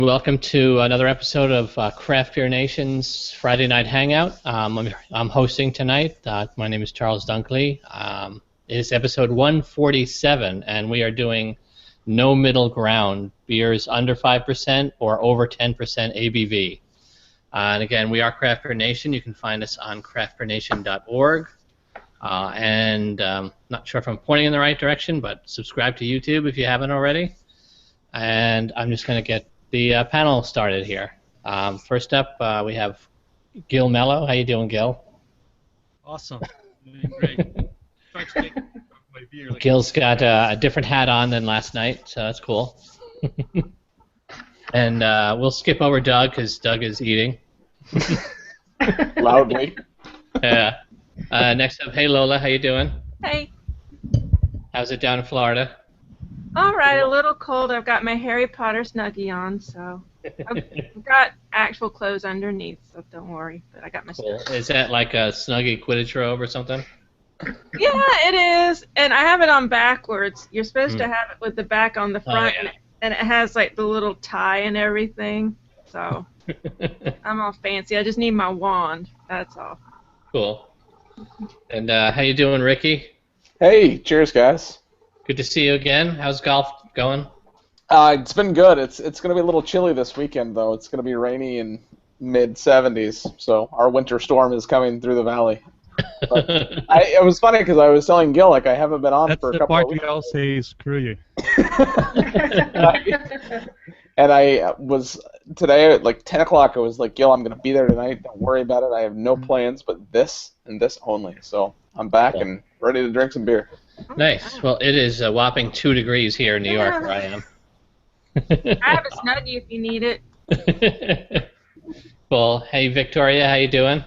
Welcome to another episode of Craft Beer Nation's Friday Night Hangout. I'm hosting tonight. My name is Charles Dunkley. It is episode 147, and we are doing no middle ground, beers under 5% or over 10% ABV. And again, we are Craft Beer Nation. You can find us on craftbeernation.org. Not sure if I'm pointing in the right direction, but subscribe to YouTube if you haven't already. And I'm just going to get the panel started here. First up, we have Gil Mello. How you doing, Gil? Awesome. Doing great. Gil's got a different hat on than last night, so that's cool. And we'll skip over Doug because Doug is eating. Loudly. Yeah. Next up, hey Lola, how you doing? Hey. How's it down in Florida? All right, a little cold. I've got my Harry Potter Snuggie on, so I've got actual clothes underneath, so don't worry. But I got my Cool. Is that like a Snuggie Quidditch robe or something? Yeah, it is, and I have it on backwards. You're supposed to have it with the back on the front, and it has like the little tie and everything. So I'm all fancy. I just need my wand. That's all. Cool. And how you doing, Ricky? Hey, cheers, guys. Good to see you again. How's golf going? It's been good. It's going to be a little chilly this weekend, though. It's going to be rainy in mid-70s, so our winter storm is coming through the valley. But it was funny because I was telling Gil, like, I haven't been on for a couple of weeks. That's the part we all say, screw you. And I was, today at like 10 o'clock, I was like, Gil, I'm going to be there tonight. Don't worry about it. I have no plans but this and this only. So I'm back and ready to drink some beer. Nice. Well, it is a whopping 2 degrees here in New York where I am. I have a Snuggie if you need it. Cool. Hey, Victoria, how you doing?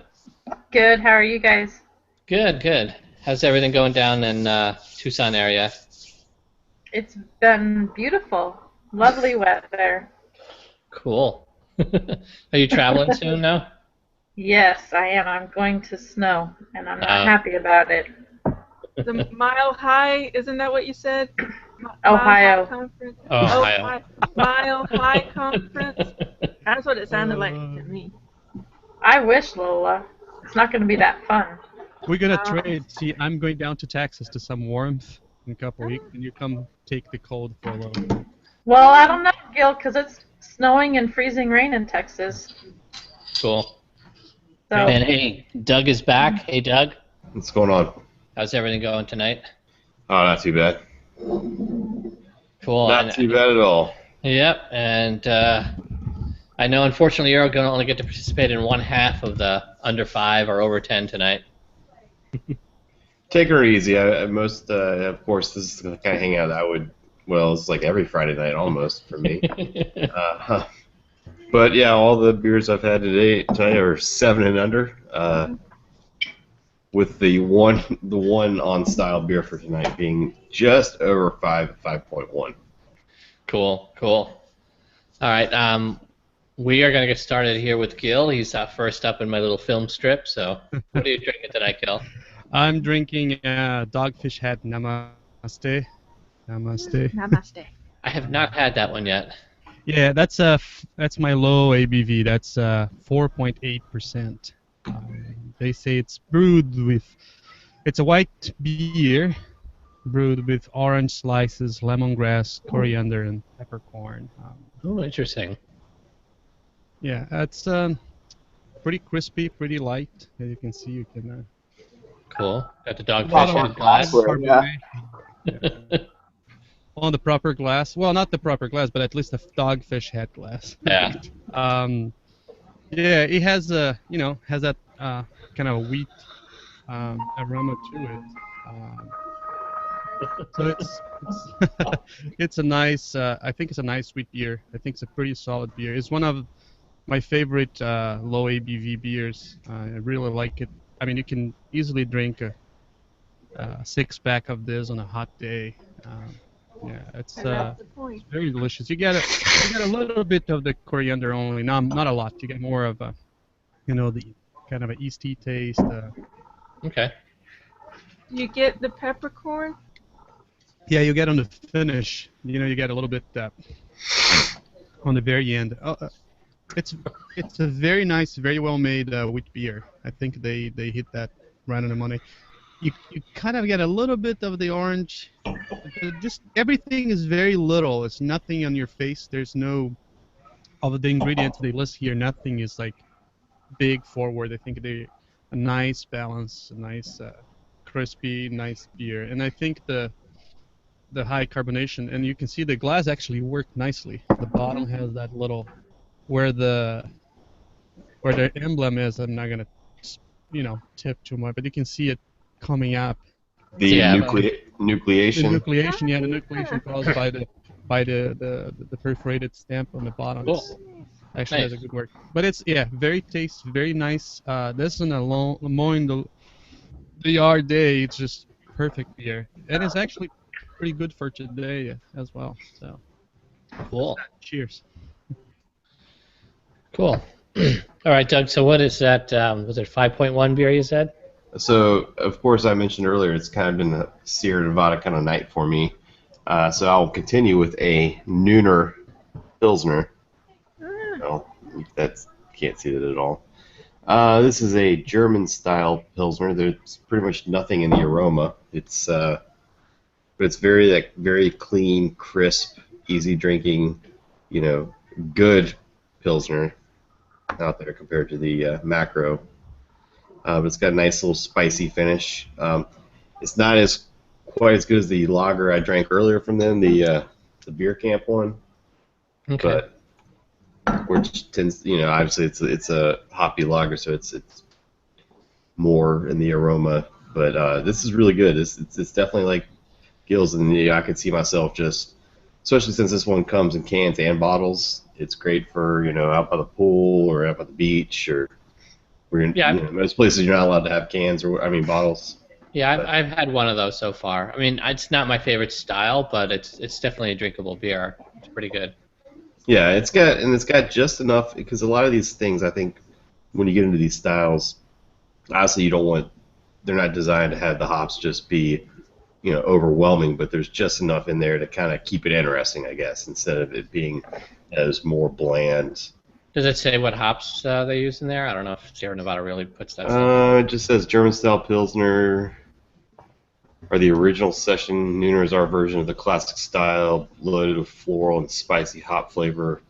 Good. How are you guys? Good, good. How's everything going down in Tucson area? It's been beautiful. Lovely weather. Cool. Are you traveling soon now? Yes, I am. I'm going to snow, and I'm not happy about it. The Mile High, isn't that what you said? Ohio. Conference? Ohio. Mile High Conference? That's what it sounded like to me. I wish, Lola. It's not going to be that fun. We're going to trade. See, I'm going down to Texas to some warmth in a couple weeks, and you come take the cold for a little bit. Well, I don't know, Gil, because it's snowing and freezing rain in Texas. Cool. So, And hey, Doug is back. Hey, Doug. What's going on? How's everything going tonight? Oh, not too bad. Cool. Not too bad at all. Yep, and I know unfortunately you're going to only get to participate in one half of the under 5 or over 10 tonight. Take her easy. Of course, this is the kind of hangout that I would, well, it's like every Friday night almost for me. But yeah, all the beers I've had tonight are 7 and under. With the one on style beer for tonight being just over 5.1. Cool, cool. All right, we are going to get started here with Gil. He's first up in my little film strip. So, what are you drinking tonight, Gil? I'm drinking Dogfish Head Namaste. Namaste. Namaste. I have not had that one yet. Yeah, that's my low ABV. That's 4.8%. They say it's brewed with, it's a white beer brewed with orange slices, lemongrass, coriander, and peppercorn. Oh, interesting. Yeah, it's pretty crispy, pretty light. As you can see, you can. Cool. Got the Dogfish Head glass. Yeah. On the proper glass. Well, not the proper glass, but at least the Dogfish Head glass. Yeah. Yeah, it has that kind of wheat aroma to it. So it's a nice. I think it's a nice sweet beer. I think it's a pretty solid beer. It's one of my favorite low ABV beers. I really like it. I mean, you can easily drink a 6-pack of this on a hot day. Yeah, it's very delicious. You get a little bit of the coriander only, not a lot. You get more of a, the kind of a yeasty taste. Okay. Do you get the peppercorn? Yeah, you get on the finish. You get a little bit on the very end. It's a very nice, very well made wheat beer. I think they hit that right on the money. You kind of get a little bit of the orange. Just everything is very little. It's nothing on your face. There's no of the ingredients they list here. Nothing is like big forward. I think they a nice balance, a nice crispy, nice beer. And I think the high carbonation, and you can see the glass actually worked nicely. The bottom has that little where the emblem is. I'm not gonna tip too much, but you can see it coming up. The Yeah. nucleation. The nucleation caused by the perforated stamp on the bottom. Cool. Actually Nice. has a good work. But it's very tasty, very nice. This is a Lemoyne the yard day. It's just perfect beer, and it's actually pretty good for today as well. So Cool. cheers. Cool. All right, Doug. So what is that? Was it 5.1 beer you said? So, of course, I mentioned earlier it's kind of been a Sierra Nevada kind of night for me. So I'll continue with a nooner Pilsner. Well, that's can't see that at all. This is a German-style Pilsner. There's pretty much nothing in the aroma. It's but it's very clean, crisp, easy drinking, good Pilsner out there compared to the macro. But it's got a nice little spicy finish. It's not quite as good as the lager I drank earlier from them, the beer camp one. Okay. But which tends, obviously it's a hoppy lager, so it's more in the aroma. But this is really good. It's definitely like Gills, and I could see myself just, especially since this one comes in cans and bottles. It's great for out by the pool or out by the beach or. Most places you're not allowed to have cans bottles. Yeah, I've had one of those so far. I mean, it's not my favorite style, but it's definitely a drinkable beer. It's pretty good. Yeah, it's got just enough, because a lot of these things, I think, when you get into these styles, obviously they're not designed to have the hops just be, overwhelming, but there's just enough in there to kind of keep it interesting, I guess, instead of it being as more bland. Does it say what hops they use in there? I don't know if Sierra Nevada really puts that stuff. It just says German-style Pilsner, or the original session. Nooner is our version of the classic style, loaded with floral and spicy hop flavor,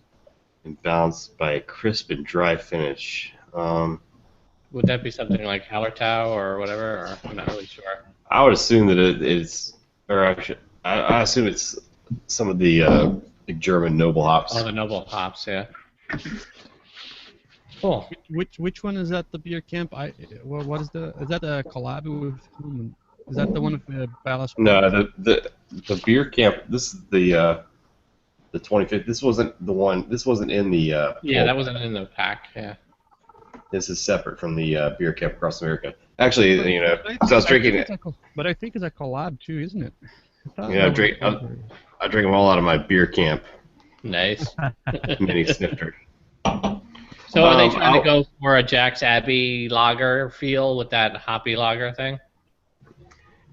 and balanced by a crisp and dry finish. Would that be something like Hallertau or whatever? Or I'm not really sure. I would assume that it's, or I assume it's some of the German noble hops. Oh, the noble hops, yeah. Cool. Which one is that? The beer camp? What is that a collab with whom? Is that the one with the ballast? No, the beer camp. This is the 25th. This wasn't the one. This wasn't in the. Yeah, that wasn't in the pack. Yeah. This is separate from the beer camp across America. Actually, so I was drinking it. But I think it's a collab too, isn't it? I drink them all out of my beer camp Nice. mini snifter. So are they trying to go for a Jack's Abbey lager feel with that hoppy lager thing?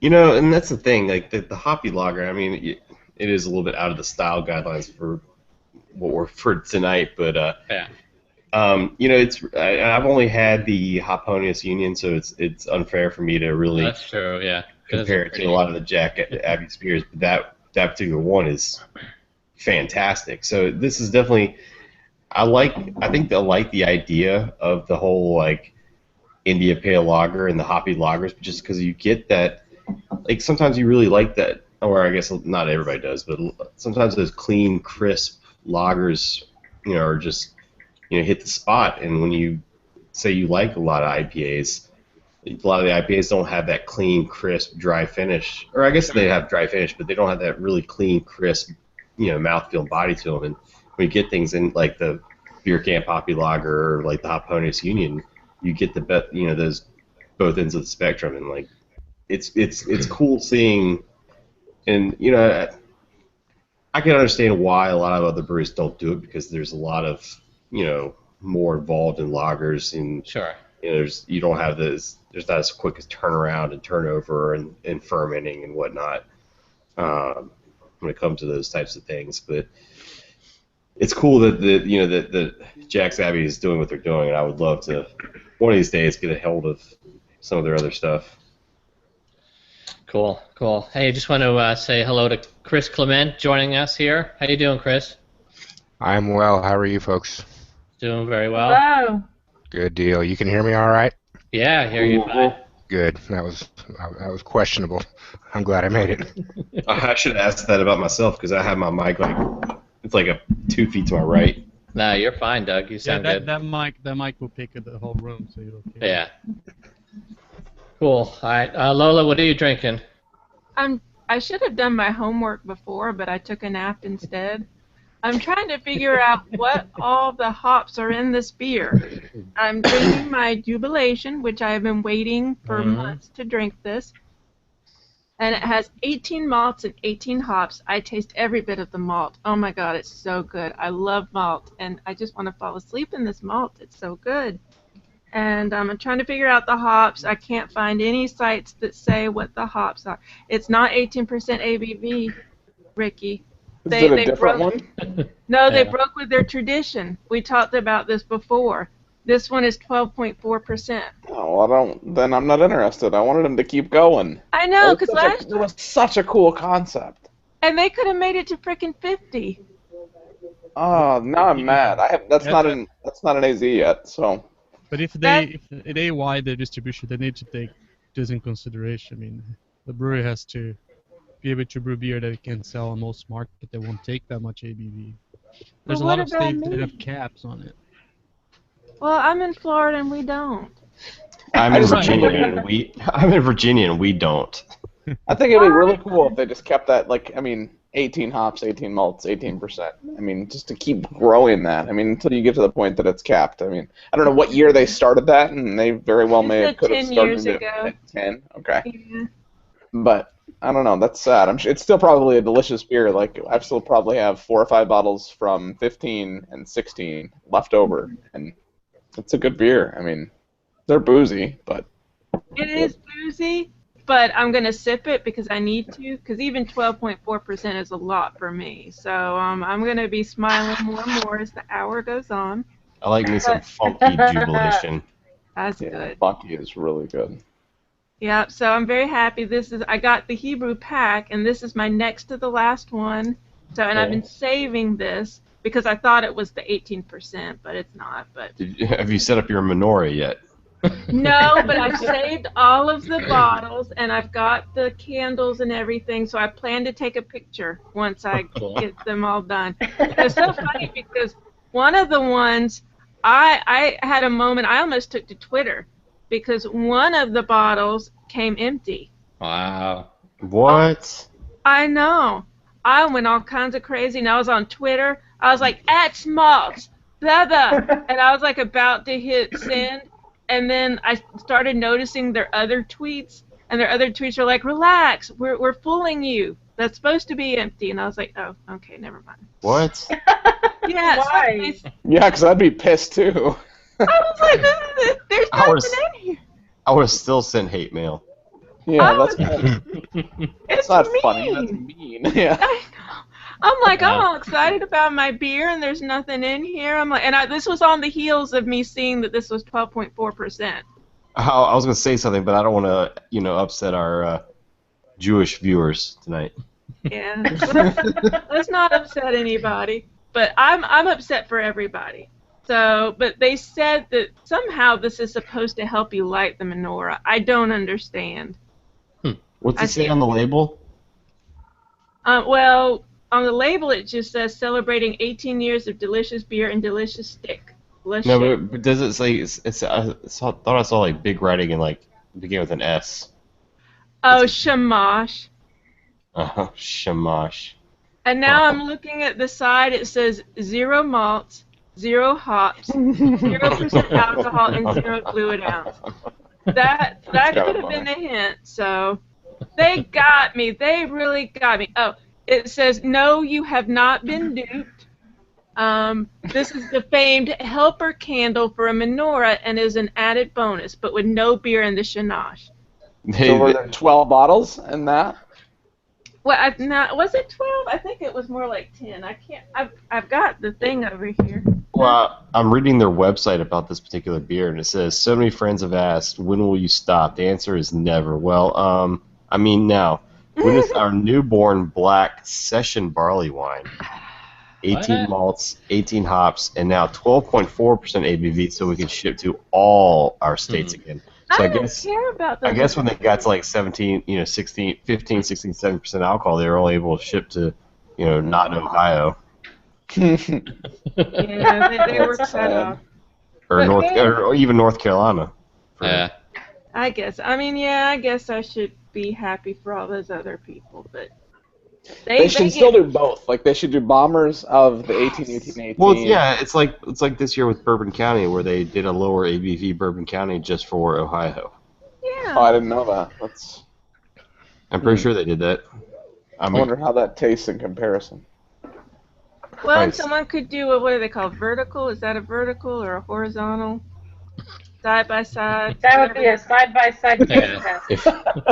And that's the thing. Like the hoppy lager, I mean, it is a little bit out of the style guidelines for what we're for tonight, but Yeah. I've only had the Hoponius Union, so it's unfair for me to really That's true. Yeah. compare it to a lot of the Jack Abbey beers. But that particular one is fantastic. So this is definitely. I think I like the idea of the whole like India Pale Lager and the hoppy lagers, just because you get that. Like sometimes you really like that, or I guess not everybody does, but sometimes those clean, crisp lagers, are just hit the spot. And when you say you like a lot of IPAs, a lot of the IPAs don't have that clean, crisp, dry finish, or I guess they have dry finish, but they don't have that really clean, crisp, mouthfeel and body to them. And when you get things in like the beer camp hoppy lager or like the Hoponius Union, you get the those both ends of the spectrum, and like it's cool seeing, and I can understand why a lot of other breweries don't do it, because there's a lot of more involved in lagers, and Sure. You don't have there's not as quick as turnaround and turnover and fermenting and whatnot when it comes to those types of things, but it's cool that that Jack's Abbey is doing what they're doing, and I would love to one of these days get a hold of some of their other stuff. Cool, cool. Hey, I just want to say hello to Chris Clement joining us here. How you doing, Chris? I'm well. How are you folks? Doing very well. Hello. Good deal. You can hear me all right? Yeah, I hear you fine. Good. That was questionable. I'm glad I made it. I should ask that about myself because I have my mic it's like 2 feet to my right. No, you're fine, Doug. You sound good. That mic will pick up the whole room, so you're okay. Yeah. Cool. All right, Lola, what are you drinking? I should have done my homework before, but I took a nap instead. I'm trying to figure out what all the hops are in this beer. I'm drinking my Jubilation, which I have been waiting for months to drink this. And it has 18 malts and 18 hops. I taste every bit of the malt. Oh my god, it's so good. I love malt, and I just want to fall asleep in this malt. It's so good. And I'm trying to figure out the hops. I can't find any sites that say what the hops are. It's not 18% ABV, Ricky. Is it a different one? No, they broke with their tradition. We talked about this before. This one is 12.4%. Oh, then I'm not interested. I wanted them to keep going. I know, because it was such a cool concept. And they could have made it to frickin' 50. Oh, now I'm mad. That's not an AZ yet, so. But if they wide their distribution, they need to take this in consideration. I mean, the brewery has to be able to brew beer that it can sell on most markets that won't take that much ABV. There's a lot of states that have caps on it. Well, I'm in Florida and we don't. I'm in Virginia and we don't. I think it'd be really cool if they just kept that, 18 hops, 18 malts, 18%. I mean, just to keep growing that. I mean, until you get to the point that it's capped. I mean, I don't know what year they started that, and they very well could have started it at 10. Okay. Yeah. But I don't know. That's sad. It's still probably a delicious beer. I still probably have 4 or 5 bottles from 15 and 16 left over, and it's a good beer. I mean, they're boozy, but it is boozy. But I'm going to sip it because I need to, because even 12.4% is a lot for me. So I'm going to be smiling more and more as the hour goes on. I like me some funky Jubilation. That's good. Funky is really good. Yeah, so I'm very happy. I got the Hebrew pack, and this is my next to the last one. So, and I've been saving this because I thought it was the 18%, but it's not. But have you set up your menorah yet? No, but I've saved all of the bottles, and I've got the candles and everything, so I plan to take a picture once I get them all done. It's so funny because one of the ones, I had a moment, I almost took to Twitter, because one of the bottles came empty. Wow. What? I know. I went all kinds of crazy, and I was on Twitter. I was like, @Smalls, blah, blah, and I was about to hit send. And then I started noticing their other tweets, and their other tweets are like, relax, we're fooling you. That's supposed to be empty. And I was like, oh, okay, never mind. What? Yeah. Why? Yeah, because I'd be pissed, too. I was like, there's nothing in here. I would have still sent hate mail. Yeah, It's not mean. funny. That's mean. Yeah. I'm like, I'm all excited about my beer, and there's nothing in here. I'm like, and this was on the heels of me seeing that this was 12.4%. I was going to say something, but I don't want to, upset our Jewish viewers tonight. Yeah, let's not upset anybody. But I'm upset for everybody. So, but they said that somehow this is supposed to help you light the menorah. I don't understand. What's it say on the label? Well, on the label it just says celebrating 18 years of delicious beer and delicious stick. No, but does it say? I thought I saw big writing and begin with an S. Oh, shamash. Oh, shamash. And now I'm looking at the side. It says 0 malts, 0 hops, 0% alcohol, and 0 fluid ounce. That could have been a hint. So they got me. They really got me. Oh, it says no, you have not been duped. This is the famed helper candle for a menorah and is an added bonus, but with no beer in the shanash. So were there 12 bottles in that? Well, was it 12? I think it was more like 10. I can't. I've got the thing over here. Well, I'm reading their website about this particular beer, and it says, so many friends have asked, when will you stop? The answer is never. Well, I mean now. When is our newborn black session barley wine? 18 malts, 18 hops, and now 12.4% ABV, so we can ship to all our states again. So I don't care about those. I guess when they got to like 17, 16, 15, 16, 7% alcohol, they were only able to ship to, not Ohio. Yeah, they were cut off. Or even North Carolina. Yeah. I guess. I mean, yeah, I guess I should be happy for all those other people, but they should still do both. Like they should do bombers of the 18. Well, yeah, it's like this year with Bourbon County, where they did a lower ABV Bourbon County just for Ohio. Yeah. Oh, I didn't know that. I'm pretty sure they did that. I wonder how that tastes in comparison. Well, nice. Someone could do what do they call vertical? Is that a vertical or a horizontal? Side by side. That would be a side by side taste test.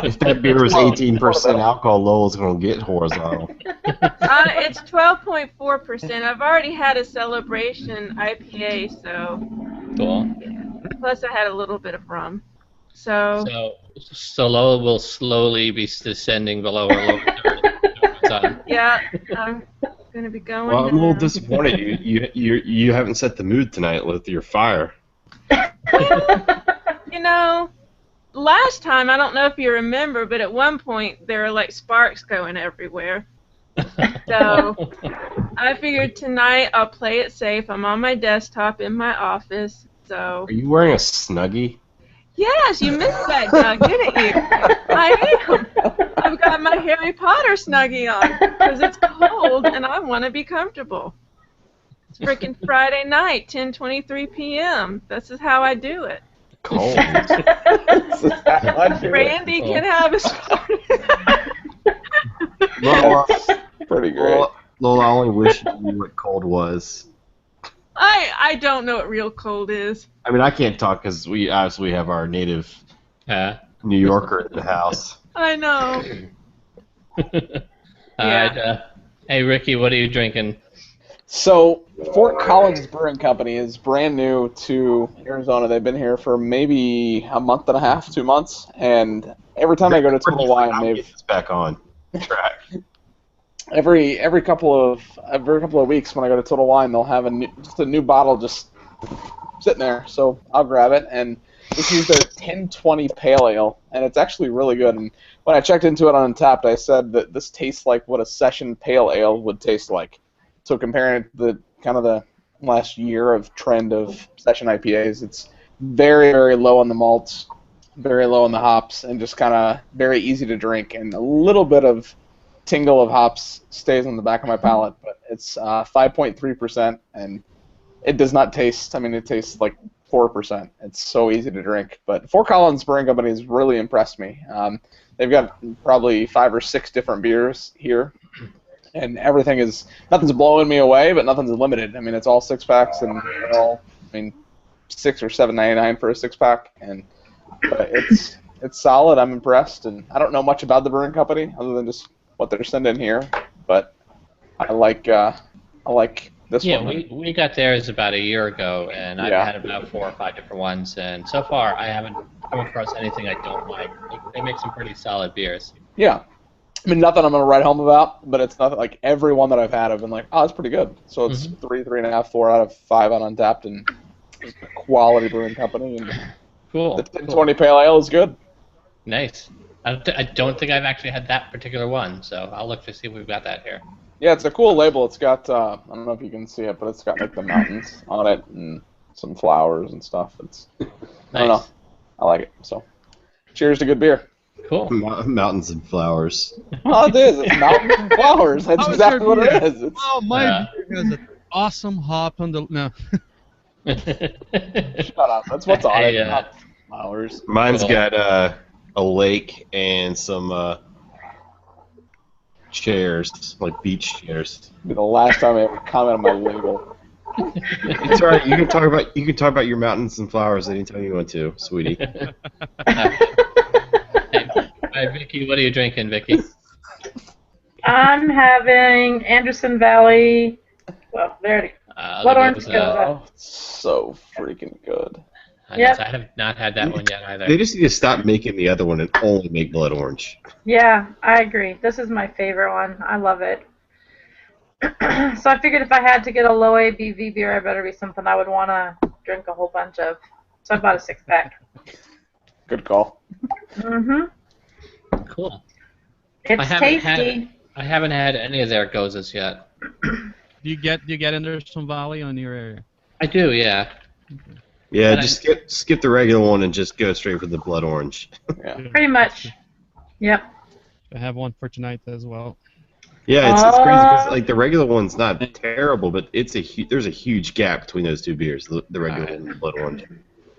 If that beer was 18% alcohol, Lowell's going to get horizontal. It's 12.4%. I've already had a celebration IPA, so. Cool. Yeah. Plus, I had a little bit of rum. So Lowell will slowly be descending below our lower time. Yeah, I'm going to be going. Well, I'm a little disappointed. You haven't set the mood tonight with your fire. Last time, I don't know if you remember, but at one point there were like sparks going everywhere. So I figured tonight I'll play it safe. I'm on my desktop in my office. So. Are you wearing a Snuggie? Yes, you missed that, Doug, didn't you? I am. I've got my Harry Potter Snuggie on because it's cold and I want to be comfortable. It's freaking Friday night, 10:23 p.m. This is how I do it. Cold. Randy can have his party. Pretty great. Lowell, I only wish you knew what cold was. I don't know what real cold is. I mean, I can't talk because we obviously have our native New Yorker in the house. I know. All right. Hey, Ricky, what are you drinking? So, Fort Collins Brewing Company is brand new to Arizona. They've been here for maybe a month and a half, 2 months, and every time I go to Total Wine, they've it's back on track. Every couple of weeks when I go to Total Wine, they'll have a new bottle just sitting there. So I'll grab it, and this is their 1020 Pale Ale, and it's actually really good. And when I checked into it on Untappd, I said that this tastes like what a session Pale Ale would taste like. So comparing it to the last year of trend of session IPAs, it's very, very low on the malts, very low on the hops, and just kind of very easy to drink, and a little bit of tingle of hops stays on the back of my palate, but it's 5.3%, and it does not taste, it tastes like 4%. It's so easy to drink. But Fort Collins Brewing Company has really impressed me. They've got probably 5 or 6 different beers here, and nothing's blowing me away, but nothing's limited. It's all 6-packs, and they're all, $6 or $7.99 for a 6-pack, and it's solid. I'm impressed, and I don't know much about the brewing company other than just what they're sending here, but I like this one. Yeah, we got theirs about a year ago, and I've had about 4 or 5 different ones, and so far I haven't come across anything I don't like. They make some pretty solid beers. Yeah. Nothing I'm going to write home about, but it's nothing like every one that I've had, I've been like, oh, it's pretty good. So it's 3.5, 4 out of 5 on Untappd, and it's a quality brewing company. And cool. The 1020 Pale Ale is good. Nice. I don't think I've actually had that particular one, so I'll look to see if we've got that here. Yeah, it's a cool label. It's got, I don't know if you can see it, but it's got like the mountains on it and some flowers and stuff. It's nice. I don't know. I like it. So, cheers to good beer. Cool. Mountains and flowers. Oh, it is. It's mountains and flowers. That's exactly what it is. Oh, my beer has an awesome hop on the... No. Shut up. That's what's on it. Not flowers. Mine's got a lake and some chairs, like beach chairs. It'll be the last time I ever comment on my label. It's alright. You can talk about your mountains and flowers anytime you want to, sweetie. Hey, Vicky, what are you drinking, Vicky? I'm having Anderson Valley. Well, there it is. Blood Orange Goza. Oh, it's so freaking good. Yep. I have not had that one yet either. They just need to stop making the other one and only make Blood Orange. Yeah, I agree. This is my favorite one. I love it. So I figured if I had to get a low ABV beer, I better be something I would want to drink a whole bunch of. So I bought a 6-pack. Good call. Cool. It's tasty. I haven't had any of their Gozas yet. Do you get Anderson Valley on your area? I do, yeah. Yeah, just skip the regular one and just go straight for the Blood Orange. Yeah. Pretty much. Yep. I have one for tonight as well. Yeah, it's crazy because like the regular one's not terrible, but there's a huge gap between those two beers, the regular one and the Blood Orange.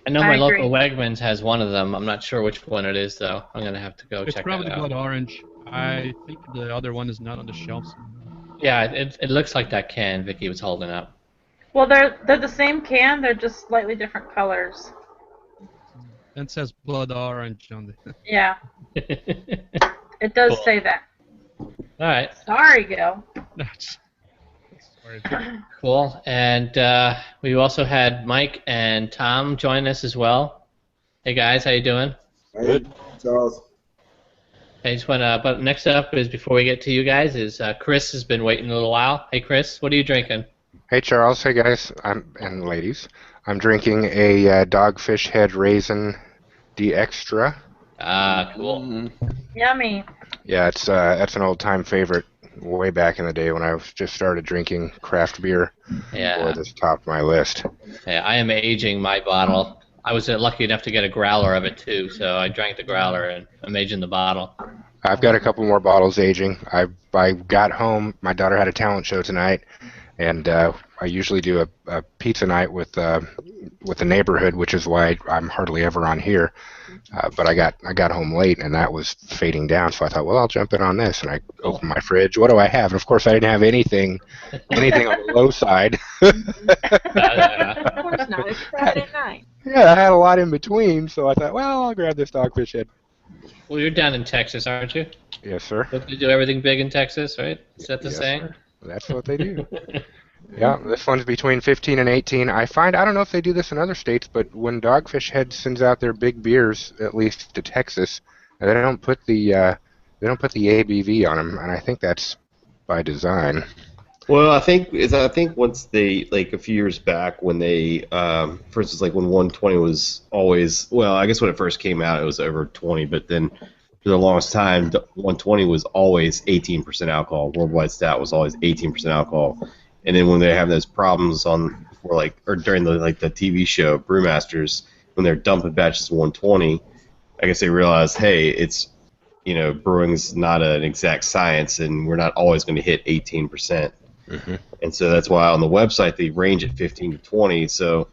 I know my local Wegmans has one of them. I'm not sure which one it is though. I'm gonna have to go check it out. It's probably Blood Orange. I think the other one is not on the shelves. Yeah, it looks like that can Vicky was holding up. Well, they're the same can. They're just slightly different colors. And it says Blood Orange on the. Yeah. It does say that. All right. Sorry, Gil. Cool. And we also had Mike and Tom join us as well. Hey guys, how you doing? Hey, Charles. I just want to. But next up is before we get to you guys is Chris has been waiting a little while. Hey Chris, what are you drinking? Hey Charles, hey guys, and ladies. I'm drinking a Dogfish Head Raisin D Extra. Ah, cool. Yummy. Yeah, that's an old-time favorite. Way back in the day when I just started drinking craft beer. Yeah. Boy, this topped my list. Yeah, I am aging my bottle. I was lucky enough to get a growler of it too, so I drank the growler and I'm aging the bottle. I've got a couple more bottles aging. I got home. My daughter had a talent show tonight, and I usually do a pizza night with the neighborhood, which is why I'm hardly ever on here. But I got home late, and that was fading down. So I thought, well, I'll jump in on this, and I opened my fridge. What do I have? And of course, I didn't have anything on the low side. Of course not. It's Friday night. Yeah, I had a lot in between, so I thought, well, I'll grab this Dogfish Head. Well, you're down in Texas, aren't you? Yes, sir. Don't they do everything big in Texas, right? Is that the saying? Sir. That's what they do. Yeah, this one's between 15 and 18. I don't know if they do this in other states, but when Dogfish Head sends out their big beers, at least to Texas, they don't put the ABV on them, and I think that's by design. Well, I think once they, like a few years back when they, for instance, like when 120 was always, well, I guess when it first came out it was over 20, but then for the longest time 120 was always 18% alcohol. Worldwide Stout was always 18% alcohol. And then when they have those problems during the TV show Brewmasters, when they're dumping batches of 120, I guess they realized, hey, it's brewing's not an exact science, and we're not always going to hit 18%. Mm-hmm. And so that's why on the website they range at 15 to 20. So,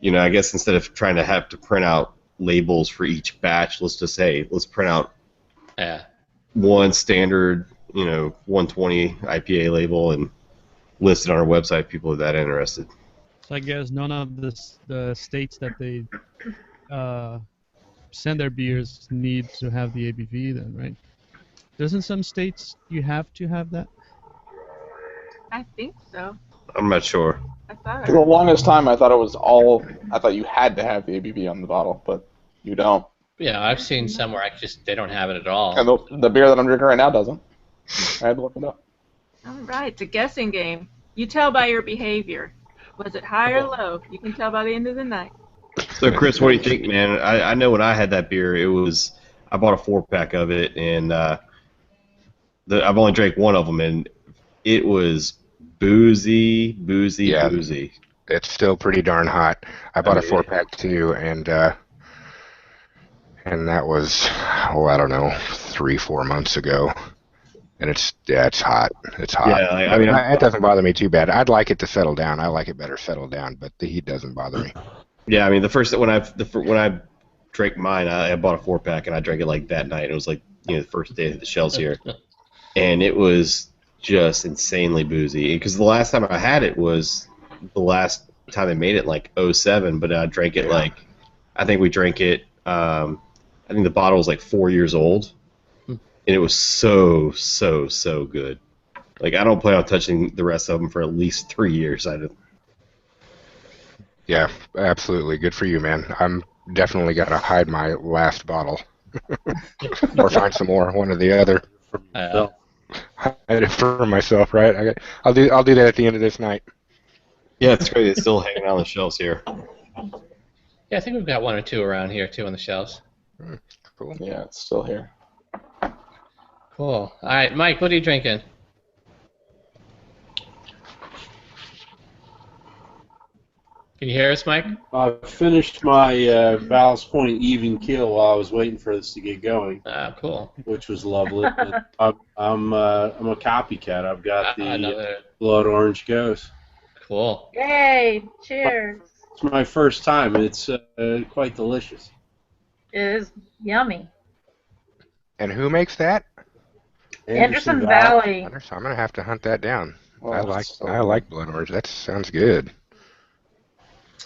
I guess instead of trying to have to print out labels for each batch, let's print out one standard, 120 IPA label and listed on our website if people are that interested. So I guess none of the states that they send their beers need to have the ABV then, right? Doesn't some states you have to have that? I think so. I'm not sure. For the longest time, I thought you had to have the ABV on the bottle, but you don't. Yeah, I've seen some where they don't have it at all. And the beer that I'm drinking right now doesn't. I had to look it up. All right, it's a guessing game. You tell by your behavior. Was it high or low? You can tell by the end of the night. So, Chris, what do you think, man? I know when I had that beer, I bought a 4-pack of it, and I've only drank one of them, and it was boozy. It's still pretty darn hot. I bought a 4-pack too, and that was, I don't know, 3-4 months ago. And it's hot. It's hot. Yeah, it doesn't bother me too bad. I'd like it to settle down. I like it better settled down, but the heat doesn't bother me. Yeah, I mean, when I drank mine, I bought a 4-pack and I drank it like that night. It was like the first day of the shelves here, and it was just insanely boozy. Because the last time I had it was the last time they made it, like 2007. But I drank it I think we drank it. I think the bottle was like 4 years old. and it was so good. Like, I don't plan on touching the rest of them for at least 3 years. Yeah, absolutely. Good for you, man. I'm definitely gonna hide my last bottle, or find some more, one or the other. Hide it for myself, right? I'll do that at the end of this night. Yeah, it's great. It's still hanging on the shelves here. Yeah, I think we've got one or two around here too on the shelves. Cool. Yeah, it's still here. Cool. All right, Mike, what are you drinking? Can you hear us, Mike? I finished my Ballast Point even kill while I was waiting for this to get going. Cool. Which was lovely. I'm a copycat. I've got the Another... Blood Orange Ghost. Cool. Yay! Cheers. It's my first time. It's quite delicious. It is yummy. And who makes that? Anderson Valley. I'm gonna have to hunt that down. Oh, I like Blood Orange. That sounds good.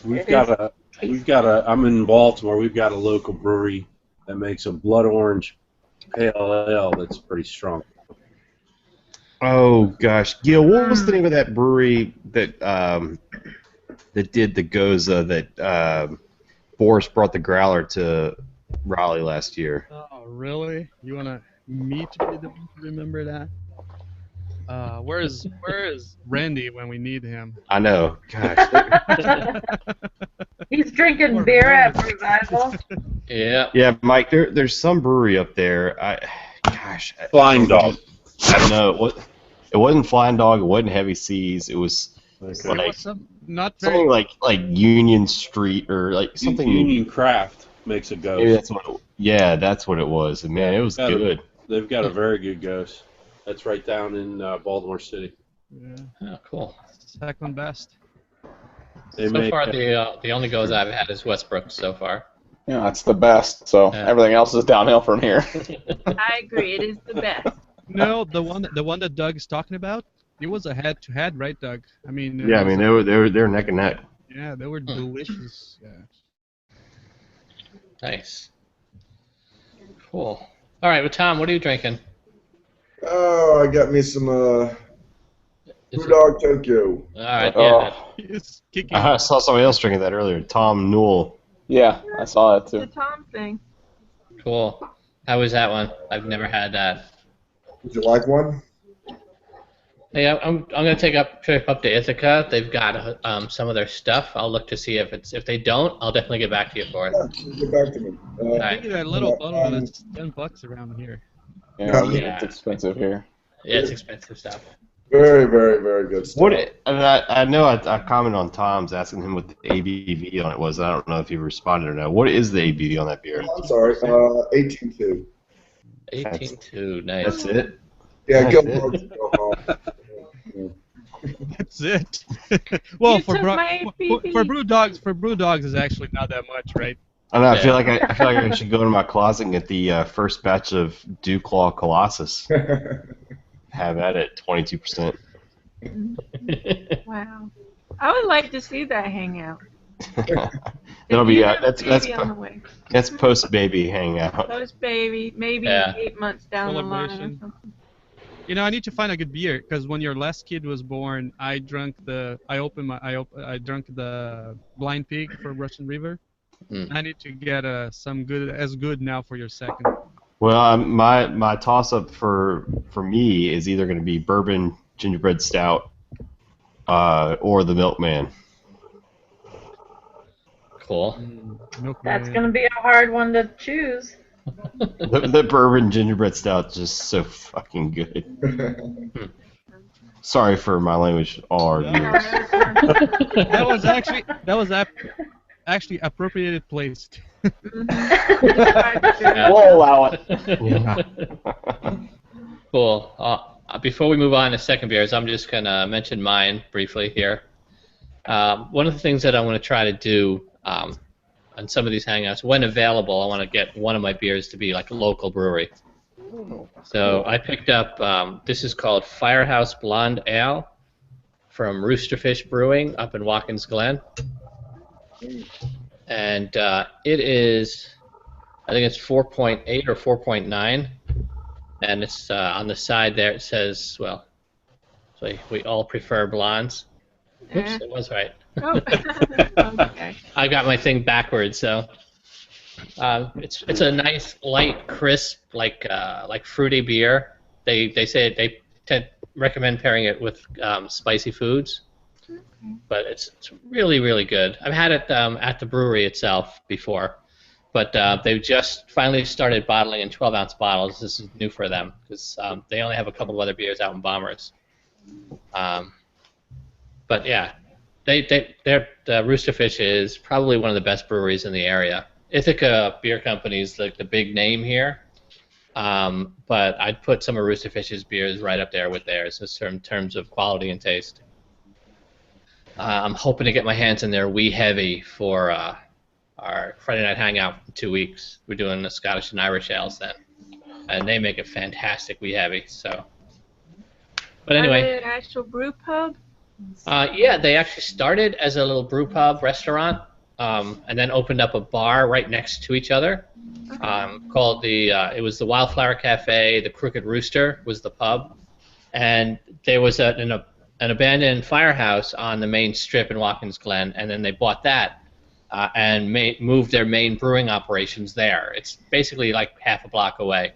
I'm in Baltimore. We've got a local brewery that makes a Blood Orange Pale Ale that's pretty strong. Oh gosh, Gil, what was the name of that brewery that that did the Goza that Boris brought the growler to Raleigh last year? Oh, really? You want me to be the one to remember that? Where is Randy when we need him? I know. Gosh. He's drinking beer at Revival. Yeah. Yeah, Mike. There's some brewery up there. Flying Dog. I don't know. It wasn't Flying Dog. It wasn't Heavy Seas. It was like something like Union Street or like something. Union Craft makes a ghost. Maybe that's what. That's what it was. And man, it was good. They've got a very good ghost. That's right down in Baltimore City. Yeah. Oh, cool. Second best. So far, the only Goza I've had is Westbrook so far. Yeah, it's the best. So everything else is downhill from here. I agree. It is the best. No, the one that Doug is talking about, it was a head-to-head, right, Doug? I mean. Yeah, I mean they were neck and neck. Yeah, they were delicious. Yeah. Nice. Cool. All right, well, Tom, what are you drinking? Oh, I got me some Brewdog Tokyo. All right, yeah. He's kicking. I saw somebody else drinking that earlier. Tom Newell. Yeah, I saw that too. The Tom thing. Cool. How was that one? I've never had that. Would you like one? Hey, I'm gonna take a trip up to Ithaca. They've got some of their stuff. I'll look to see if they don't, I'll definitely get back to you for it. Yeah, get back to me. I think that little bottle is $10 around here. Yeah, it's expensive here. Yeah, it's expensive stuff. Very, very, very good stuff. I know I commented on Tom's asking him what the ABV on it was. I don't know if he responded or not. What is the ABV on that beer? I'm sorry, 18.2. 18.2, nice. That's it? Yeah, That's go home. That's it. Well, You for took my ABV. brew dogs is actually not that much, right? I know. I feel like I should go into my closet and get the first batch of Dewclaw Colossus. Have at it, 22%. Wow. I would like to see that hangout. It'll be Baby on the way. that's post baby hangout. Post baby, maybe 8 months down the line or something. You know, I need to find a good beer because when your last kid was born, I drank the Blind Pig for Russian River. I need to get some good now for your second. Well, my toss up for me is either going to be bourbon gingerbread stout or the Milkman. Cool. That's going to be a hard one to choose. The bourbon gingerbread stout is just so fucking good. Sorry for my language, all our viewers. That was actually appropriated placed. We'll allow it. Yeah. Cool. Before we move on to second beers, I'm just going to mention mine briefly here. One of the things that I want to try to do on some of these hangouts, when available, I want to get one of my beers to be like a local brewery. So I picked up, this is called Firehouse Blonde Ale from Roosterfish Brewing up in Watkins Glen. And it is, I think it's 4.8 or 4.9. and it's on the side there. It says, well, so we all prefer blondes. Oops, it was right. Oh. Okay. I got my thing backwards, so it's a nice, light, crisp, like fruity beer. They say they recommend pairing it with spicy foods, but it's really, really good. I've had it at the brewery itself before, but they've just finally started bottling in 12-ounce bottles. This is new for them because they only have a couple of other beers out in Bombers. But yeah, the Roosterfish is probably one of the best breweries in the area. Ithaca Beer Company is like the big name here, but I'd put some of Roosterfish's beers right up there with theirs just in terms of quality and taste. I'm hoping to get my hands in their Wee Heavy for our Friday night hangout in 2 weeks. We're doing the Scottish and Irish ales then, and they make a fantastic Wee Heavy. So, but anyway, Are they an actual brew pub? yeah, they actually started as a little brew pub restaurant, and then opened up a bar right next to each other, called it was the Wildflower Cafe. The Crooked Rooster was the pub, and there was an abandoned firehouse on the main strip in Watkins Glen, and then they bought that and moved their main brewing operations there. It's basically like half a block away,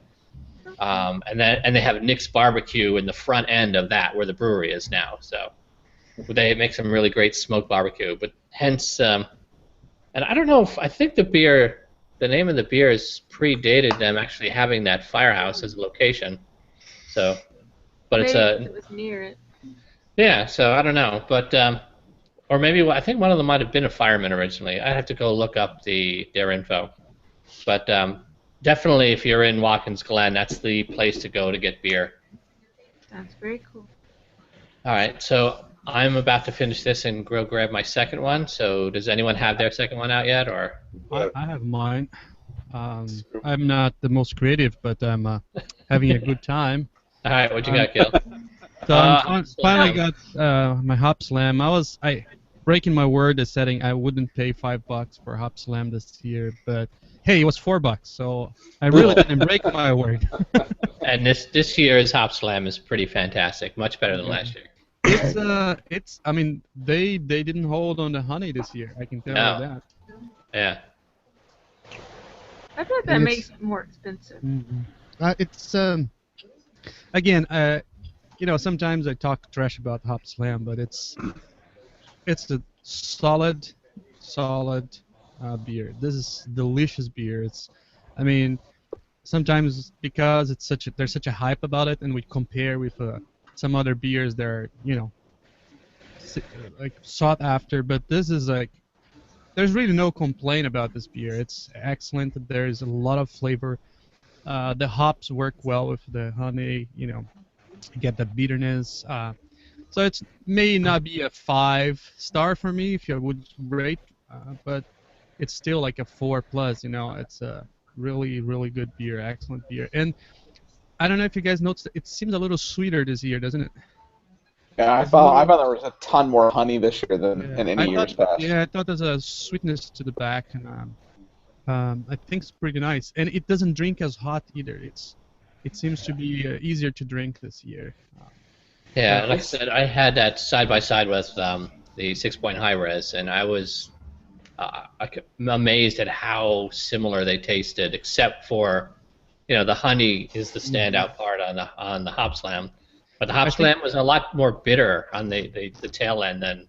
and they have Nick's Barbecue in the front end of that where the brewery is now. So they make some really great smoked barbecue, but hence. And I don't know if I think the name of the beer is predated them actually having that firehouse as a location. So, but Maybe it was near it. Yeah. So I don't know, but or maybe I think one of them might have been a fireman originally. I'd have to go look up their info. But definitely, if you're in Watkins Glen, that's the place to go to get beer. Sounds very cool. All right. So I'm about to finish this and go grab my second one. So does anyone have their second one out yet, or? I have mine. I'm not the most creative, but I'm having a good time. All right, what you got, Gil? So I finally got my Hop Slam. I breaking my word is setting I wouldn't pay $5 for Hop Slam this year, but hey, it was $4, so I really didn't break my word. And this year's Hop Slam is pretty fantastic, much better than last year. I mean, they didn't hold on the honey this year. I can tell you that. Yeah. I feel like that makes it more expensive. It's again, sometimes I talk trash about Hop Slam, but it's a solid beer. This is delicious beer. Sometimes because there's such a hype about it, and we compare with some other beers that are, like sought after, but this is like, there's really no complaint about this beer. It's excellent. There's a lot of flavor. The hops work well with the honey, you get the bitterness. So it may not be a 5-star for me if you would rate, but it's still like a 4+, It's a really, really good beer, excellent beer. And I don't know if you guys noticed, it seems a little sweeter this year, doesn't it? Yeah, I found there was a ton more honey this year than in any years past. Yeah, I thought there's a sweetness to the back, and I think it's pretty nice. And it doesn't drink as hot either. It seems to be easier to drink this year. Yeah, like I said, I had that side by side with the 6-point high res, and I was amazed at how similar they tasted, except for, the honey is the standout part on the Hop Slam. But the Hop Slam was a lot more bitter on the tail end than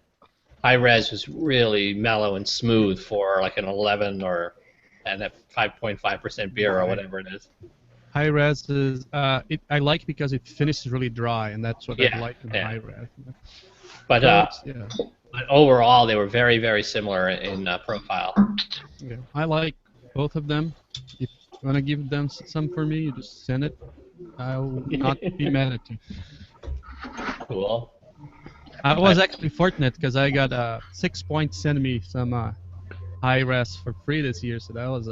high res was really mellow and smooth for like an 11 and a 5.5% beer or whatever it is. High res is I like because it finishes really dry, and that's what I like in high res. But overall, they were very, very similar in profile. Yeah, I like both of them. If you want to give them some for me, you just send it. I will not be mad at you. Cool. I was actually fortunate because I got 6 Point send me some high res for free this year, so that was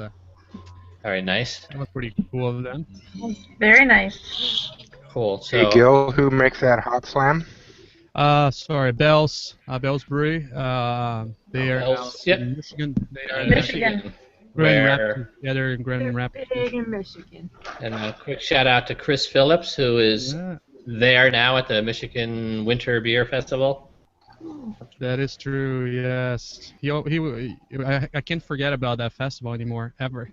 very nice. That was pretty cool of them. Very nice. Cool. So, hey, Gil, who makes that Hop Slam? Sorry, Bell's Brewery. They are out in Michigan. Michigan. Grand where Rapids, together in Grand They're Rapids. big in Michigan. and a quick shout out to Chris Phillips, who is Yeah, there now at the Michigan Winter Beer Festival. that is true. Yes, I can't forget about that festival anymore ever.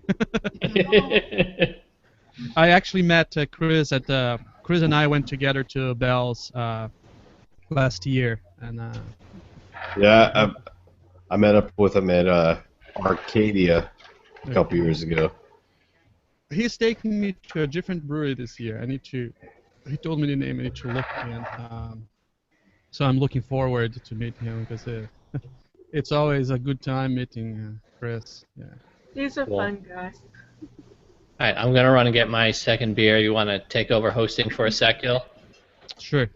I actually met Chris at the. Chris and I went together to Bell's last year, and Yeah, I met up with him at Arcadia a couple years ago. he's taking me to a different brewery this year. He told me the name. I need to look again. So I'm looking forward to meeting him because it's always a good time meeting Chris. Yeah. He's a Cool. fun guy. All right, I'm gonna run and get my second beer. You want to take over hosting for a sec, Gil? Sure.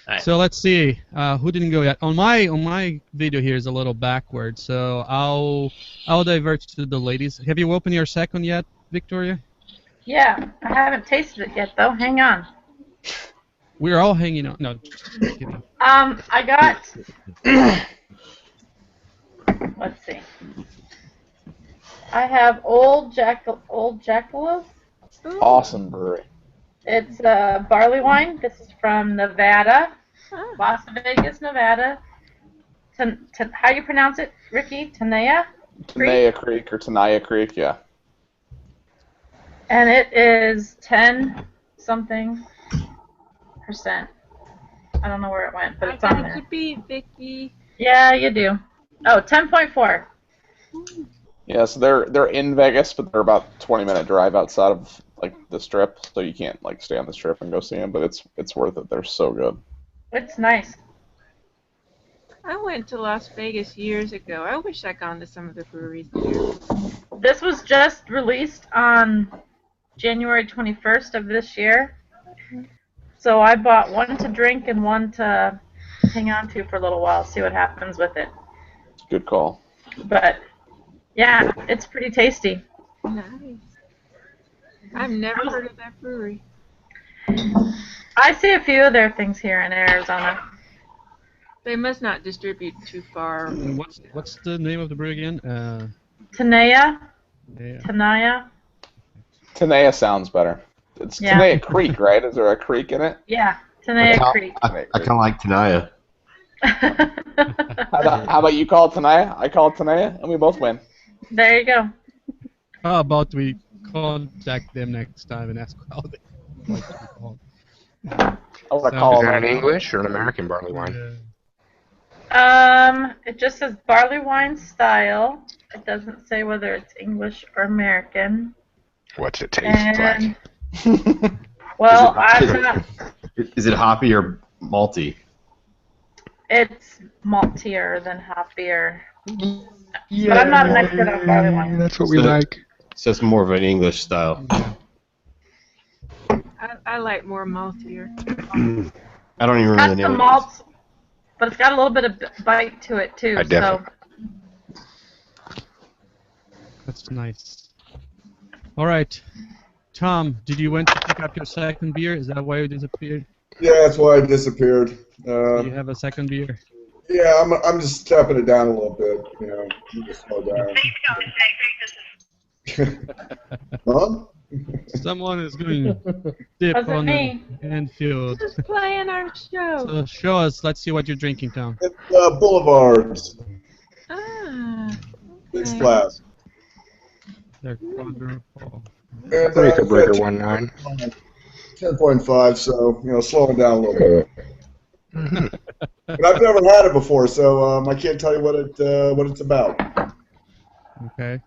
Alright. So let's see. Who didn't go yet? On my video here is a little backward, so I'll divert to the ladies. Have you opened your second yet, Victoria? Yeah, I haven't tasted it yet though. Hang on. We're all hanging on. No, just kidding. I got. Let's see. I have Old Jackalope. Awesome brewery. It's Barleywine. This is from Nevada, Ah. Las Vegas, Nevada. How do you pronounce it, Ricky? Tenaya? Tenaya Creek or Tenaya Creek, yeah. And it is 10-something %. I don't know where it went, but I it's on got there. it to be Vicky. Yeah, you do. Oh, 10.4. Yeah, so they're in Vegas, but they're about 20-minute drive outside of like the Strip, so you can't like stay on the Strip and go see them. But it's worth it. They're so good. It's nice. I went to Las Vegas years ago. I wish I'd gone to some of the breweries there. This was just released on January 21st of this year. So I bought one to drink and one to hang on to for a little while, see what happens with it. Good call. But yeah, it's pretty tasty. Nice. I've never heard of that brewery. I see a few of their things here in Arizona. They must not distribute too far. And what's the name of the brewery again? Tenaya? Yeah. Tenaya? Tenaya sounds better. It's Yeah. Tenaya Creek, right? Is there a creek in it? Yeah, Tenaya Creek. I kind of like Tenaya. How about you call it Tenaya? I call it Tenaya, and we both win. There you go. How about we contact them next time and ask how they like to be called? I want to So- call Is that it. an English or an American barley wine? It just says barley wine style. It doesn't say whether it's English or American. What's it taste like? And well, Is it- I'm not. Is it hoppy or malty? It's maltier than hoppier. But I'm not an expert on barley wine. That's what we So- like. So it's more of an English style. I like more maltier. I don't even remember Got the name some of malts, but it's got a little bit of bite to it too. I So definitely- That's nice. All right, Tom, did you went to pick up your second beer? Is that why you disappeared? Yeah, that's why I disappeared. Do you have a second beer? Yeah, I'm just stepping it down a little bit. You know, you just slow down. Huh? Someone is going dip wasn't on me. the Enfield. Just playing our show. So show us. Let's see what you're drinking, Tom. It's Boulevards. Ah. Big okay. splash. They're quadruple. And, Breaker Breaker yeah, 19. 10.5, so, you know, slowing down a little bit. But I've never had it before, so I can't tell you what it's about. Okay.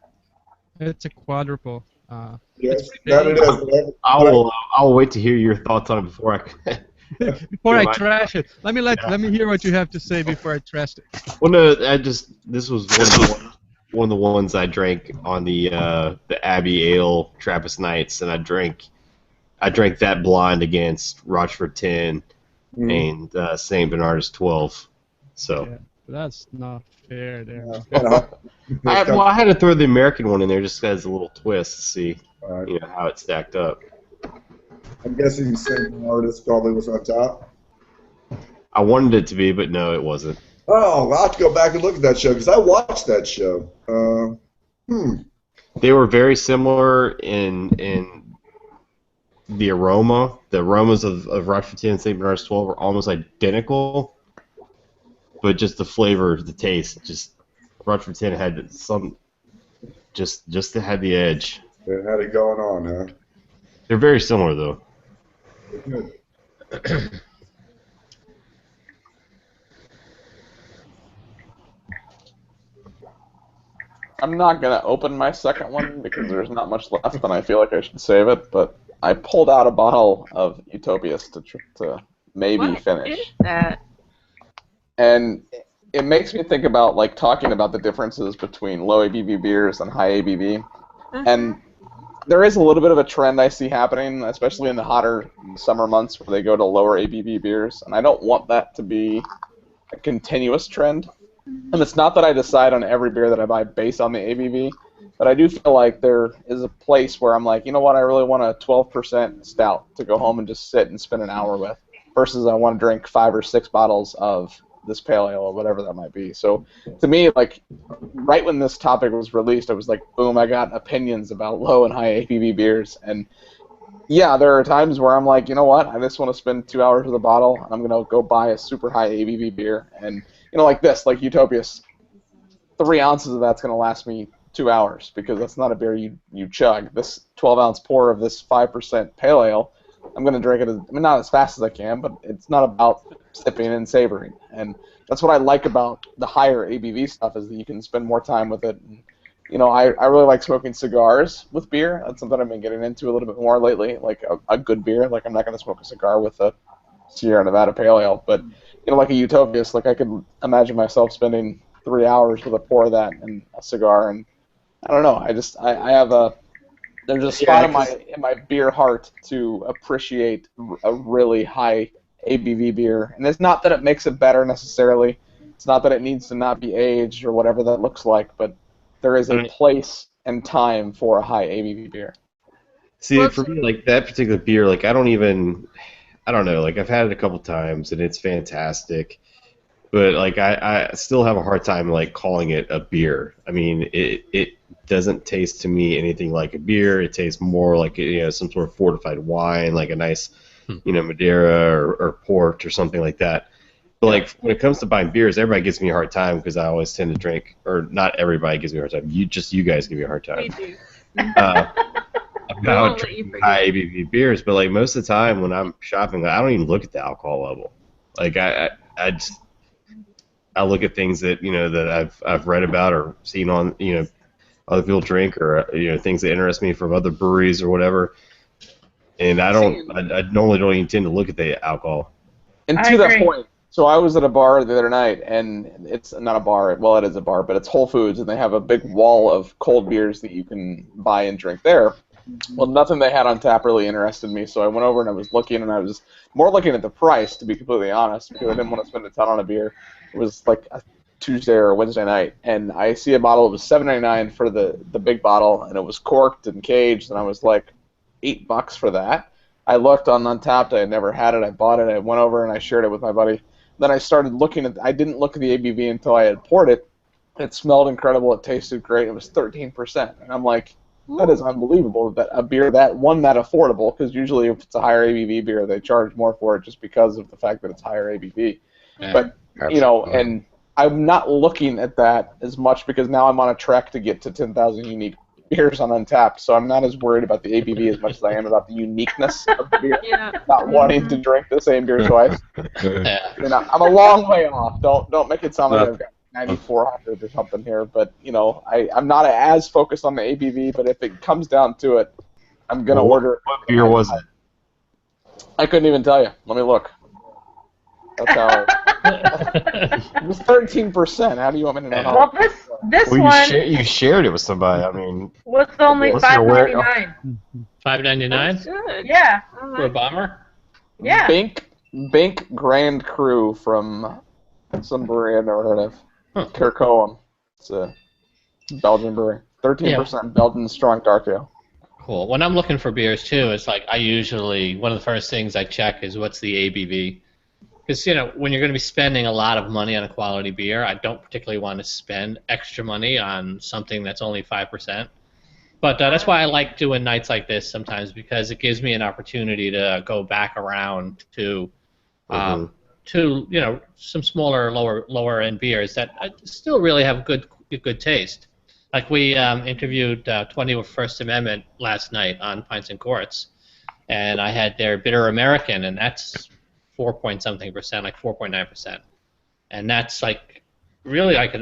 It's a quadruple. Yes, that it is. I'll wait to hear your thoughts on it before I. Before I Yeah, trash it, let me hear what you have to say before I trash it. Well, no, this was one of the ones I drank on the Abbey Ale Trappist Nights, and I drank that blind against Rochefort 10 and St. Bernardus 12. So. Yeah, that's not fair there. I had to throw the American one in there just as a little twist to see, Right. how it stacked up. I'm guessing St. Artist probably was on top. I wanted it to be, but no, it wasn't. Oh, I'll have to go back and look at that show because I watched that show. They were very similar in the aroma. The aromas of Rochefort 10 and St. Bernard's 12 were almost identical, but just the flavor, the taste, just Rochefort 10 had some, just had the edge. It had it going on, huh? They're very similar though. Good. I'm not gonna open my second one because there's not much left, and I feel like I should save it. But I pulled out a bottle of Utopias to maybe What finish, is that? and it makes me think about like talking about the differences between low ABV beers and high ABV, and there is a little bit of a trend I see happening, especially in the hotter summer months where they go to lower ABV beers, and I don't want that to be a continuous trend. And it's not that I decide on every beer that I buy based on the ABV, but I do feel like there is a place where I'm like, you know what, I really want a 12% stout to go home and just sit and spend an hour with, versus I want to drink 5 or 6 bottles of this pale ale or whatever that might be. So to me, like, right when this topic was released, I was like, boom, I got opinions about low and high ABV beers. And yeah, there are times where I'm like, you know what, I just want to spend 2 hours with a bottle, and I'm going to go buy a super high ABV beer. And, you know, like this, like Utopias, 3 ounces of that's going to last me 2 hours because that's not a beer you chug. This 12-ounce pour of this 5% pale ale, I'm going to drink it, not as fast as I can, but it's not about sipping and savoring. And that's what I like about the higher ABV stuff is that you can spend more time with it. And, you know, I really like smoking cigars with beer. That's something I've been getting into a little bit more lately, like a good beer. Like, I'm not going to smoke a cigar with a Sierra Nevada Pale Ale, but, you know, like a Utopias, like I could imagine myself spending 3 hours with a pour of that and a cigar. And I don't know, I have there's a spot in my beer heart to appreciate a really high ABV beer. And it's not that it makes it better necessarily. It's not that it needs to not be aged or whatever that looks like, but there is a place and time for a high ABV beer. See, for me, like that particular beer, like I don't know, like I've had it a couple times and it's fantastic, but like I still have a hard time like calling it a beer. I mean, it doesn't taste to me anything like a beer. It tastes more like, you know, some sort of fortified wine, like a nice, you know, Madeira or port or something like that. But like when it comes to buying beers, everybody gives me a hard time because I always tend to drink, or not everybody gives me a hard time. You guys give me a hard time. We do. About drinking high ABV beers, but like most of the time when I'm shopping, I don't even look at the alcohol level. Like I look at things that, you know, that I've read about or seen on, you know, other people drink, or, you know, things that interest me from other breweries or whatever. And I normally don't even tend to look at the alcohol. And to that point, so I was at a bar the other night, and it's not a bar, well, it is a bar, but it's Whole Foods, and they have a big wall of cold beers that you can buy and drink there. Well, nothing they had on tap really interested me, so I went over and I was looking, and I was more looking at the price, to be completely honest, because I didn't want to spend a ton on a beer. It was like a Tuesday or a Wednesday night, and I see a bottle. It was $7.99 for the big bottle, and it was corked and caged, and I was like, $8 for that. I looked on Untappd. I had never had it. I bought it. I went over and I shared it with my buddy. Then I started looking at. I didn't look at the ABV until I had poured it. It smelled incredible. It tasted great. It was 13%, and I'm like, that is unbelievable that a beer that affordable, because usually if it's a higher ABV beer, they charge more for it just because of the fact that it's higher ABV. Yeah, but absolutely. You know, and I'm not looking at that as much because now I'm on a trek to get to 10,000 unique beers on Untappd, so I'm not as worried about the ABV as much as I am about the uniqueness of the beer. Yeah. Not wanting to drink the same beer twice. Yeah. You know, I'm a long way off. Don't make it sound like I've got 9,400 or something here, but you know, I'm not as focused on the ABV. But if it comes down to it, I'm gonna order it. What beer was it? I couldn't even tell you. Let me look. That's how. It was 13%. How do you want me to know? Well, this one. You shared it with somebody. I mean, was only $5.99. $5.99? Good. Yeah. For a bomber? Yeah. Bink Grand Cru from some brewery I've never heard of. Kerkoem. It's a Belgian brewery. 13% Belgian strong dark ale. Cool. When I'm looking for beers too, it's like I usually, one of the first things I check is what's the ABV. Because, you know, when you're going to be spending a lot of money on a quality beer, I don't particularly want to spend extra money on something that's only 5%. But that's why I like doing nights like this sometimes, because it gives me an opportunity to go back around to some smaller, lower end beers that still really have good taste. Like we interviewed 21st Amendment last night on Pints and Quarts, and I had their Bitter American, and that's 4-point-something%, like 4.9%, and that's like really like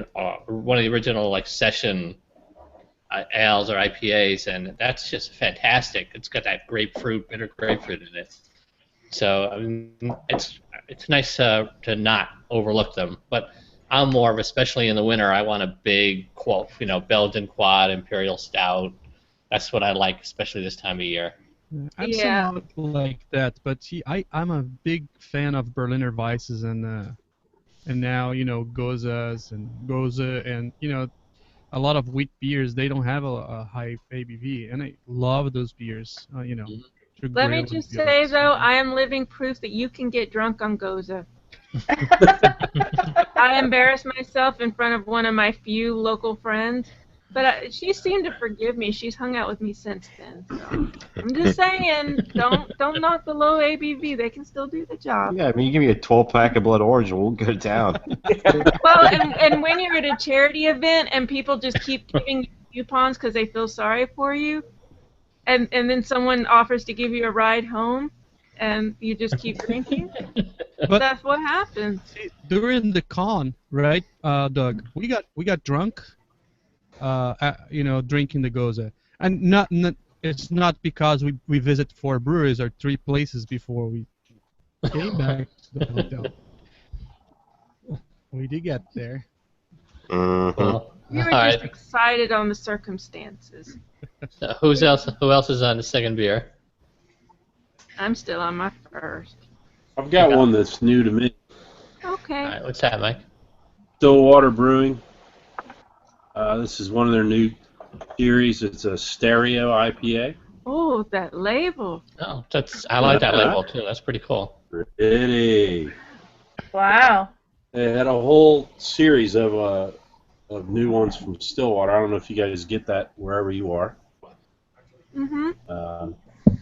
one of the original like session ales or IPAs, and that's just fantastic. It's got that bitter grapefruit in it. So I mean, it's nice to not overlook them, but I'm more of, especially in the winter, I want a big Belgian Quad Imperial Stout. That's what I like, especially this time of year. I'm somewhat like that, but see, I'm a big fan of Berliner Weisses and now Gozas and Goza and a lot of wheat beers. They don't have a high ABV, and I love those beers. Let me just say though, I am living proof that you can get drunk on Goza. I embarrassed myself in front of one of my few local friends, but she seemed to forgive me. She's hung out with me since then. So I'm just saying, don't knock the low ABV. They can still do the job. Yeah, I mean, you give me a 12-pack of Blood Orange and we'll go to town. Well, and when you're at a charity event and people just keep giving you coupons because they feel sorry for you, and then someone offers to give you a ride home, and you just keep drinking, that's what happens. During the con, right, Doug? We got drunk, drinking the Goza, and it's not because we visit 4 breweries or 3 places before we came back to the hotel. We did get there. Well, you were just excited on the circumstances. Who else is on the second beer? I'm still on my first. I've got one that's new to me. Okay. All right, what's that, Mike? Stillwater Brewing. This is one of their new series. It's a Stereo IPA. Oh, that label. Oh, I like that label too. That's pretty cool. Pretty. Wow. They had a whole series of new ones from Stillwater. I don't know if you guys get that wherever you are. Mm-hmm.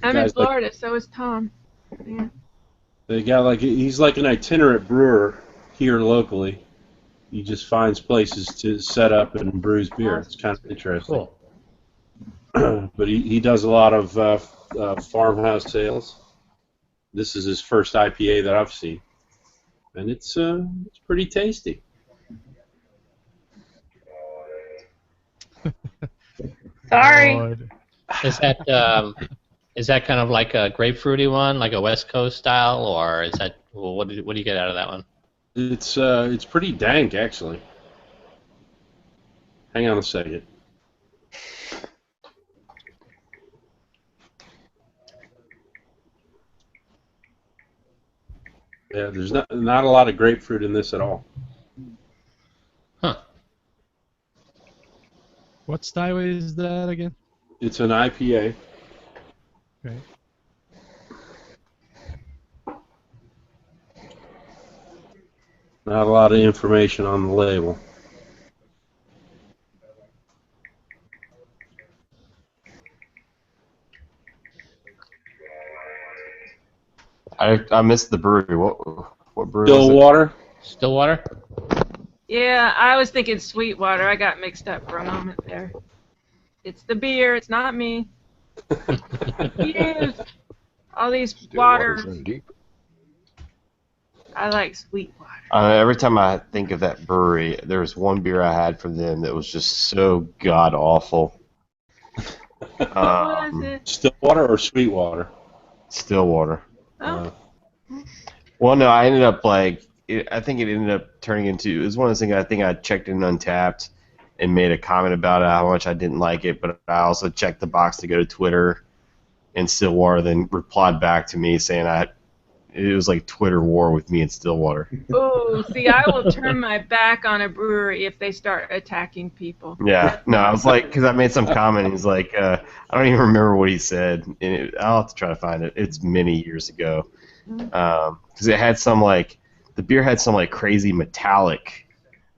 I'm in Florida, so is Tom. Yeah. They got he's like an itinerant brewer here locally. He just finds places to set up and brews beer. It's kind of interesting. Cool. But he does a lot of farmhouse sales. This is his first IPA that I've seen, and it's pretty tasty. Sorry. Is that kind of like a grapefruity one, like a West Coast style, or is that what do you get out of that one? It's pretty dank, actually. Hang on a second. Yeah, there's not a lot of grapefruit in this at all. Huh. What style is that again? It's an IPA. Okay. Not a lot of information on the label. I missed the brewery. What brewery? Stillwater. Stillwater? Yeah, I was thinking Sweetwater. I got mixed up for a moment there. It's the beer. It's not me. Use all these waters. I like Sweetwater. Every time I think of that brewery, there was one beer I had from them that was just so god awful. What was it? Stillwater or Sweetwater? Stillwater. Oh. Well, no, I ended up I think it ended up turning into. It was one of those things. I think I checked in Untapped and made a comment about how much I didn't like it, but I also checked the box to go to Twitter, and Stillwater then replied back to me saying it was like Twitter war with me and Stillwater. Oh, see, I will turn my back on a brewery if they start attacking people. Yeah, no, I was like, because I made some comment, and he's like, I don't even remember what he said, and I'll have to try to find it. It's many years ago, because it had some the beer had some crazy metallic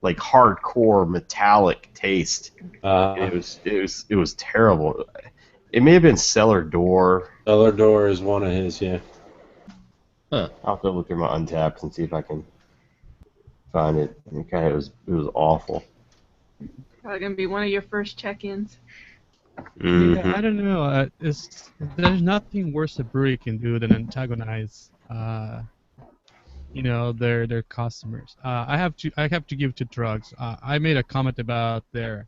like hardcore metallic taste. It was terrible. It may have been Cellar Door. Cellar Door is one of his, yeah. Huh. I'll have to look through my Untapped and see if I can find it. It was awful. Probably gonna be one of your first check-ins. Mm-hmm. Yeah, I don't know. There's nothing worse a brewery can do than antagonize, their customers. I have to give to Drugs. I made a comment about their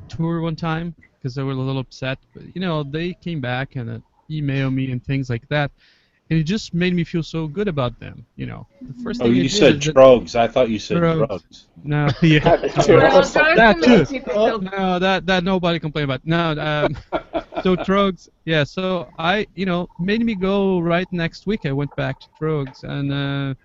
tour one time because they were a little upset. But they came back and emailed me and things like that. And it just made me feel so good about them, The first thing you said drugs. I thought you said drugs. No, yeah. That too. No, that nobody complained about. No, so drugs. Yeah, so I, made me go right next week. I went back to drugs, and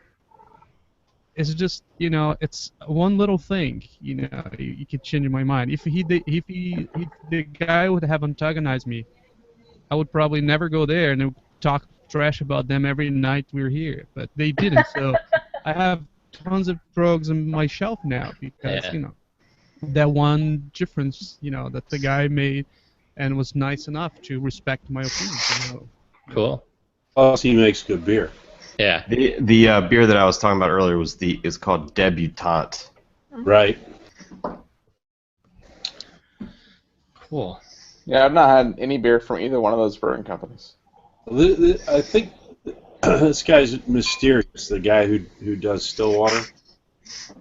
it's just, it's one little thing, you could change my mind. If the guy would have antagonized me, I would probably never go there and talk trash about them every night we're here, but they didn't. So I have tons of drugs on my shelf now because that one difference that the guy made and was nice enough to respect my opinion. Cool. Plus, he makes good beer. Yeah. The beer that I was talking about earlier is called Debutante. Right. Cool. Yeah, I've not had any beer from either one of those brewing companies. I think this guy's mysterious. The guy who does Stillwater.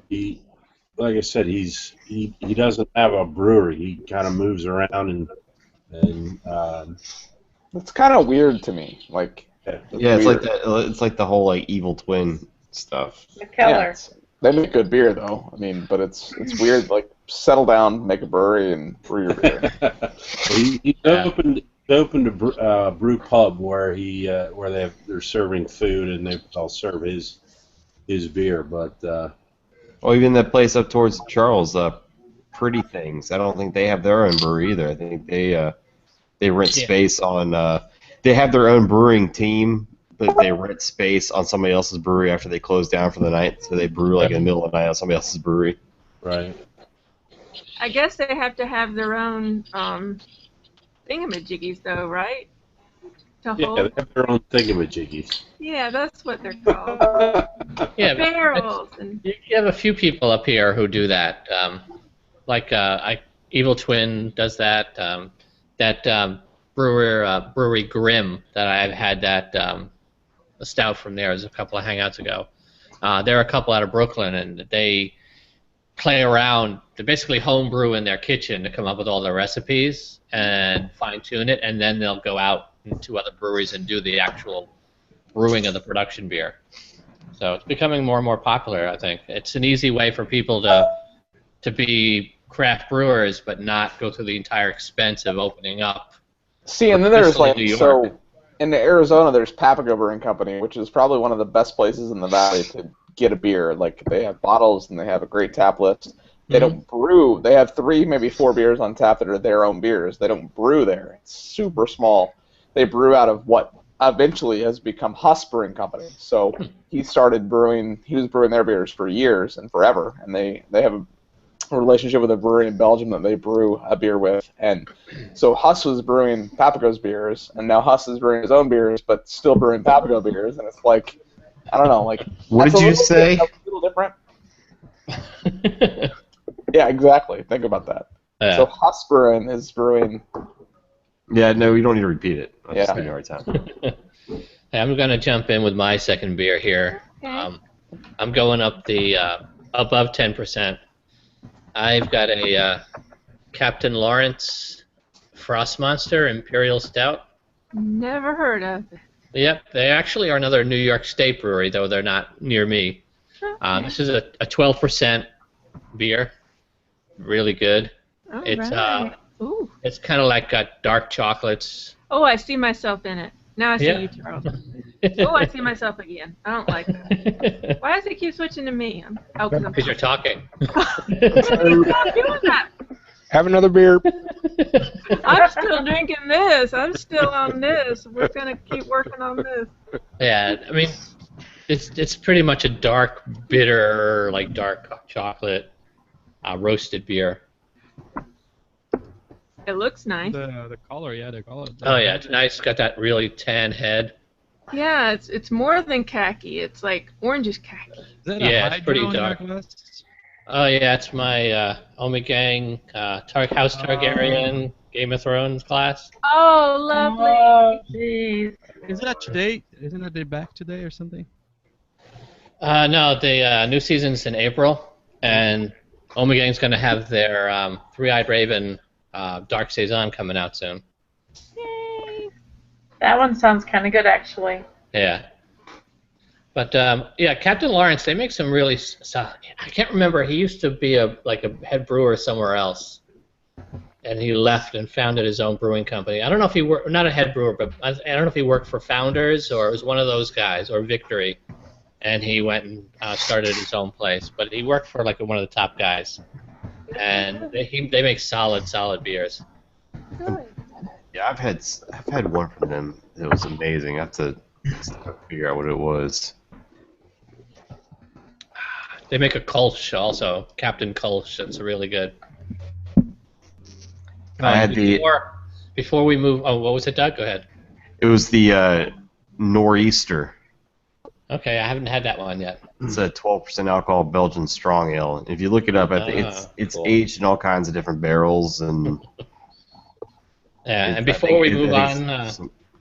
He, like I said, he doesn't have a brewery. He kind of moves around and It's kind of weird to me. Like, yeah, it's like that. It's like the whole like Evil Twin stuff. The Keller. Yeah, they make good beer though. I mean, but it's weird. Like, settle down, make a brewery, and brew your beer. He opened a brew pub where they're serving food and they'll serve his beer, but well, even that place up towards Charles, Pretty Things. I don't think they have their own brewery either. I think they rent space on. They have their own brewing team, but they rent space on somebody else's brewery after they close down for the night. So they brew like in the middle of the night on somebody else's brewery. Right. I guess they have to have their own thingamajiggies, though, right? Yeah, they have their own thingamajiggies. Yeah, that's what they're called. Yeah, barrels. You have a few people up here who do that. Evil Twin does that. Brewery Grimm that I've had a stout from there was a couple of hangouts ago. There are a couple out of Brooklyn, and they play around. They basically homebrew in their kitchen to come up with all the recipes and fine-tune it, and then they'll go out into other breweries and do the actual brewing of the production beer. So it's becoming more and more popular, I think. It's an easy way for people to be craft brewers but not go through the entire expense of opening up. See, and then there's so in Arizona there's Papago Brewing Company, which is probably one of the best places in the valley to get a beer. Like, they have bottles and they have a great tap list. They don't brew. They have 3, maybe 4 beers on tap that are their own beers. They don't brew there. It's super small. They brew out of what eventually has become Huss Brewing Company. So he started brewing. He was brewing their beers for years and forever, and they have a relationship with a brewery in Belgium that they brew a beer with. And so Huss was brewing Papago's beers, and now Huss is brewing his own beers, but still brewing Papago beers. And it's like, I don't know, like, what did you say? A little different. Yeah, exactly. Think about that. Yeah. So Huss Brewing is brewing. Yeah, no, you don't need to repeat it. I'm just giving you a hard time. Hey, I'm going to jump in with my second beer here. Okay. I'm going up the above 10%. I've got a Captain Lawrence Frost Monster Imperial Stout. Never heard of it. Yep, they actually are another New York State brewery, though they're not near me. This is a 12% beer. Really good. All It's right. Ooh. it's kind of like got dark chocolates. Oh, I see myself in it. Now I see Yeah. you, Charles. Oh, I see myself again. I don't like that. Why does it keep switching to me? Because you're talking. Stop doing that. Have another beer. I'm still drinking this. I'm still on this. We're going to keep working on this. Yeah, I mean, It's pretty much a dark, bitter, like dark chocolate roasted beer. It looks nice. The color, yeah, the color. Oh yeah, it's nice. It's got that really tan head. Yeah, it's more than khaki. It's like orangish khaki. Is that Yeah, a it's pretty hydro in dark. your glass? Oh yeah, it's my Omegang House Targaryen Game of Thrones class. Oh, lovely. Oh, jeez. Isn't that today? Isn't that day back today or something? No, the new season's in April, and Omegang's going to have their Three-Eyed Raven Dark Saison coming out soon. Yay. That one sounds kind of good, actually. Yeah. But yeah, Captain Lawrence, they make some really. I can't remember. He used to be a head brewer somewhere else, and he left and founded his own brewing company. I don't know if he worked, not a head brewer, but I don't know if he worked for Founders or it was one of those guys or Victory, and he went and started his own place. But he worked for one of the top guys, and they make solid beers. Good. Yeah, I've had one from them. It was amazing. I have to figure out what it was. They make a Kolsch also, Captain Kolsch. That's really good. I had Before we move, oh, what was it, Doug? Go ahead. It was the Nor'easter. Okay, I haven't had that one yet. It's a 12% alcohol Belgian strong ale. If you look it up, I think it's cool. aged in all kinds of different barrels and. Yeah, and before we move on,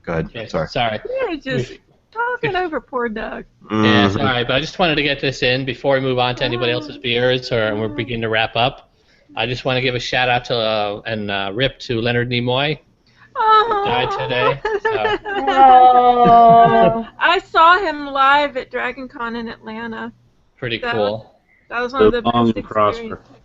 go ahead. okay, Sorry. You're just talking over poor Doug. Yeah, sorry, but I just wanted to get this in before we move on to anybody else's beers or we're beginning to wrap up. I just want to give a shout out to and rip to Leonard Nimoy, who died today. So. Oh. I saw him live at Dragon Con in Atlanta. Pretty That cool. That was one of the Live long best and prosper. experiences.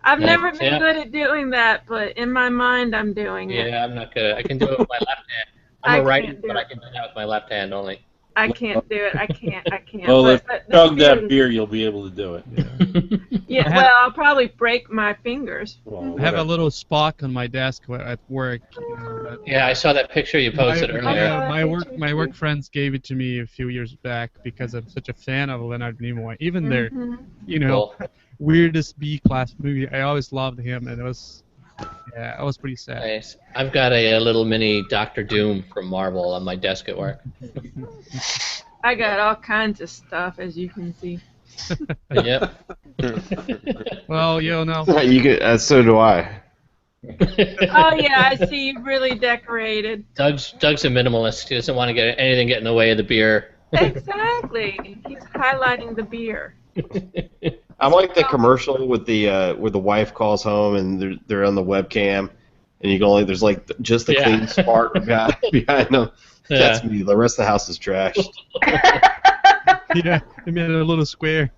I've never been Yeah. good at doing that, but in my mind, I'm doing it. Yeah, I'm not good. I can do it with my left hand. I'm a righty, but I can do that with my left hand only. I can't do it. I can't. Well, if but you chug that the beer, you'll be able to do it. yeah, well, I'll probably break my fingers. Well, I have a little Spock on my desk at work. You know, that- Yeah, I saw that picture you posted earlier. my work friends gave it to me a few years back because I'm such a fan of Leonard Nimoy. Even their, Cool. weirdest B-class movie, I always loved him, and it was pretty sad. Nice. I've got a little mini Doctor Doom from Marvel on my desk at work. I got all kinds of stuff, as you can see. Yep. Well, no. You could, so do I. Oh yeah, I see you really decorated. Doug's a minimalist. He doesn't want to get anything get in the way of the beer. Exactly. He's highlighting the beer. I like the commercial with the where the wife calls home and they're on the webcam, and you can only there's just the clean spark behind them. Yeah. That's me. The rest of the house is trashed. Yeah, they made a little square.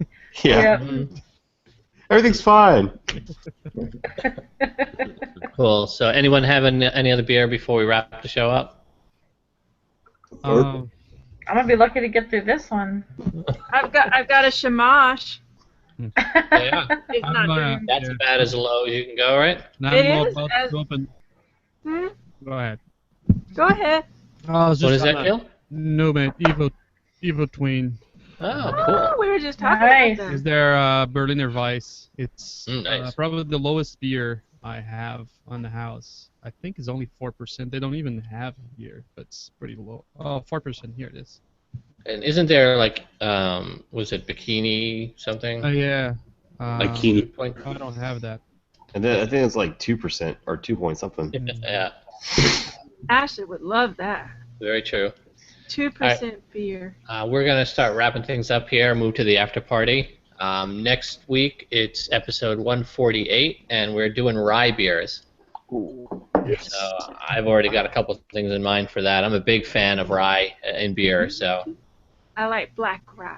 Yeah. Mhm. Everything's fine. Cool. So, anyone having any other beer before we wrap the show up? I'm gonna be lucky to get through this one. I've got a shamash. Yeah. It's not doing. That's about as low as you can go, right? Now It I'm is about as- to open. Hmm? Go ahead. Go ahead. Oh, What is that, Phil? No, man. Evo Twin. Oh, Oh, cool. we were just talking Nice. about Is that. their Berliner Weiss. It's Nice. probably the lowest beer I have on the house. I think it's only 4%. They don't even have it here, but it's pretty low. Oh, 4%. Here it is. And isn't there was it bikini something? Yeah. Bikini. I don't have that. And then I think it's like 2% or 2 point something. Yeah, Ashley would love that. very true. 2% beer. We're going to start wrapping things up here, move to the after party. Next week, it's episode 148, and we're doing rye beers. So I've already got a couple of things in mind for that. I'm a big fan of rye in beer, so I like black rye.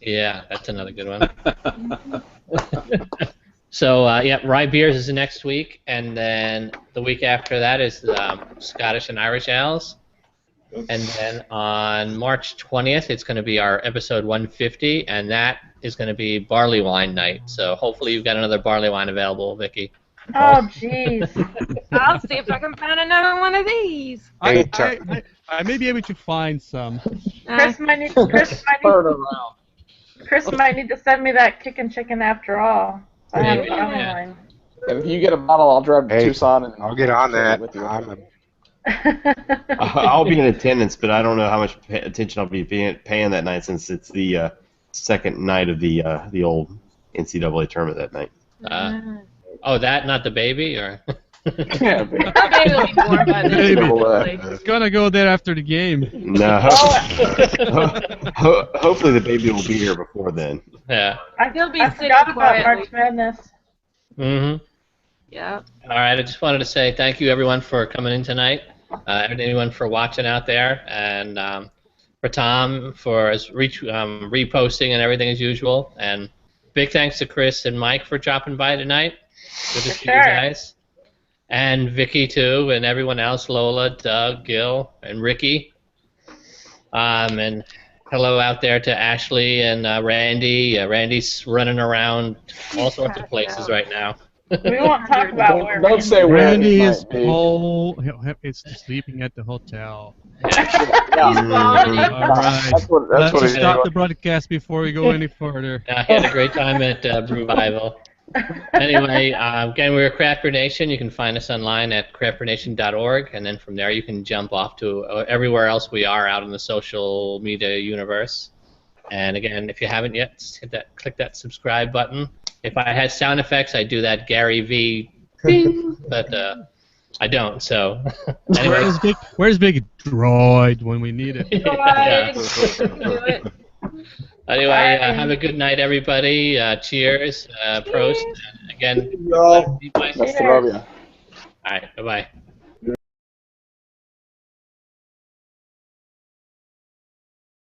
yeah, that's another good one. So, rye beers is next week, and then the week after that is Scottish and Irish ales. And then on March 20th, it's going to be our episode 150, and that is going to be Barleywine night. So hopefully you've got another Barleywine available, Vicky. Oh, jeez. I'll see if I can find another one of these. I may be able to find some. Chris might need to send me that kickin' chicken after all. So I have it online. And if you get a bottle, I'll drive to Tucson and I'll get on that. with you. I'll be in attendance, but I don't know how much attention I'll be paying that night since it's the second night of the old NCAA tournament that night. Oh, that, not the baby, or? Yeah, baby. The baby will be born by then. Hopefully. It's gonna go there after the game. No. Hopefully the baby will be here before then. Yeah. He'll be I sitting forgot about quietly. March Madness. Mm-hmm. Yeah. All right, I just wanted to say thank you, everyone, for coming in tonight. Everyone for watching out there, and for Tom for reposting and everything as usual. And big thanks to Chris and Mike for dropping by tonight. Good to see you guys. And Vicky, too, and everyone else, Lola, Doug, Gil, and Ricky. And hello out there to Ashley and Randy. Randy's running around all sorts of places right now. We won't talk about where Don't say where Randy he is might be. it's sleeping at the hotel. Yeah. All right. That's what Let's he's stop doing. the broadcast before we go any further. He had a great time at Brewvival. Anyway, again, we're Craft Beer Nation. You can find us online at craftbeernation.org, and then from there you can jump off to everywhere else we are out in the social media universe. And again, if you haven't yet, click that subscribe button. If I had sound effects, I'd do that Gary V. Bing, but I don't. So anyway. Where's Big Droid when we need it? Yeah. Do it. Anyway, have a good night, everybody. Cheers. Prost. And again, Y'all. be nice. Best of love you. All right. Bye-bye.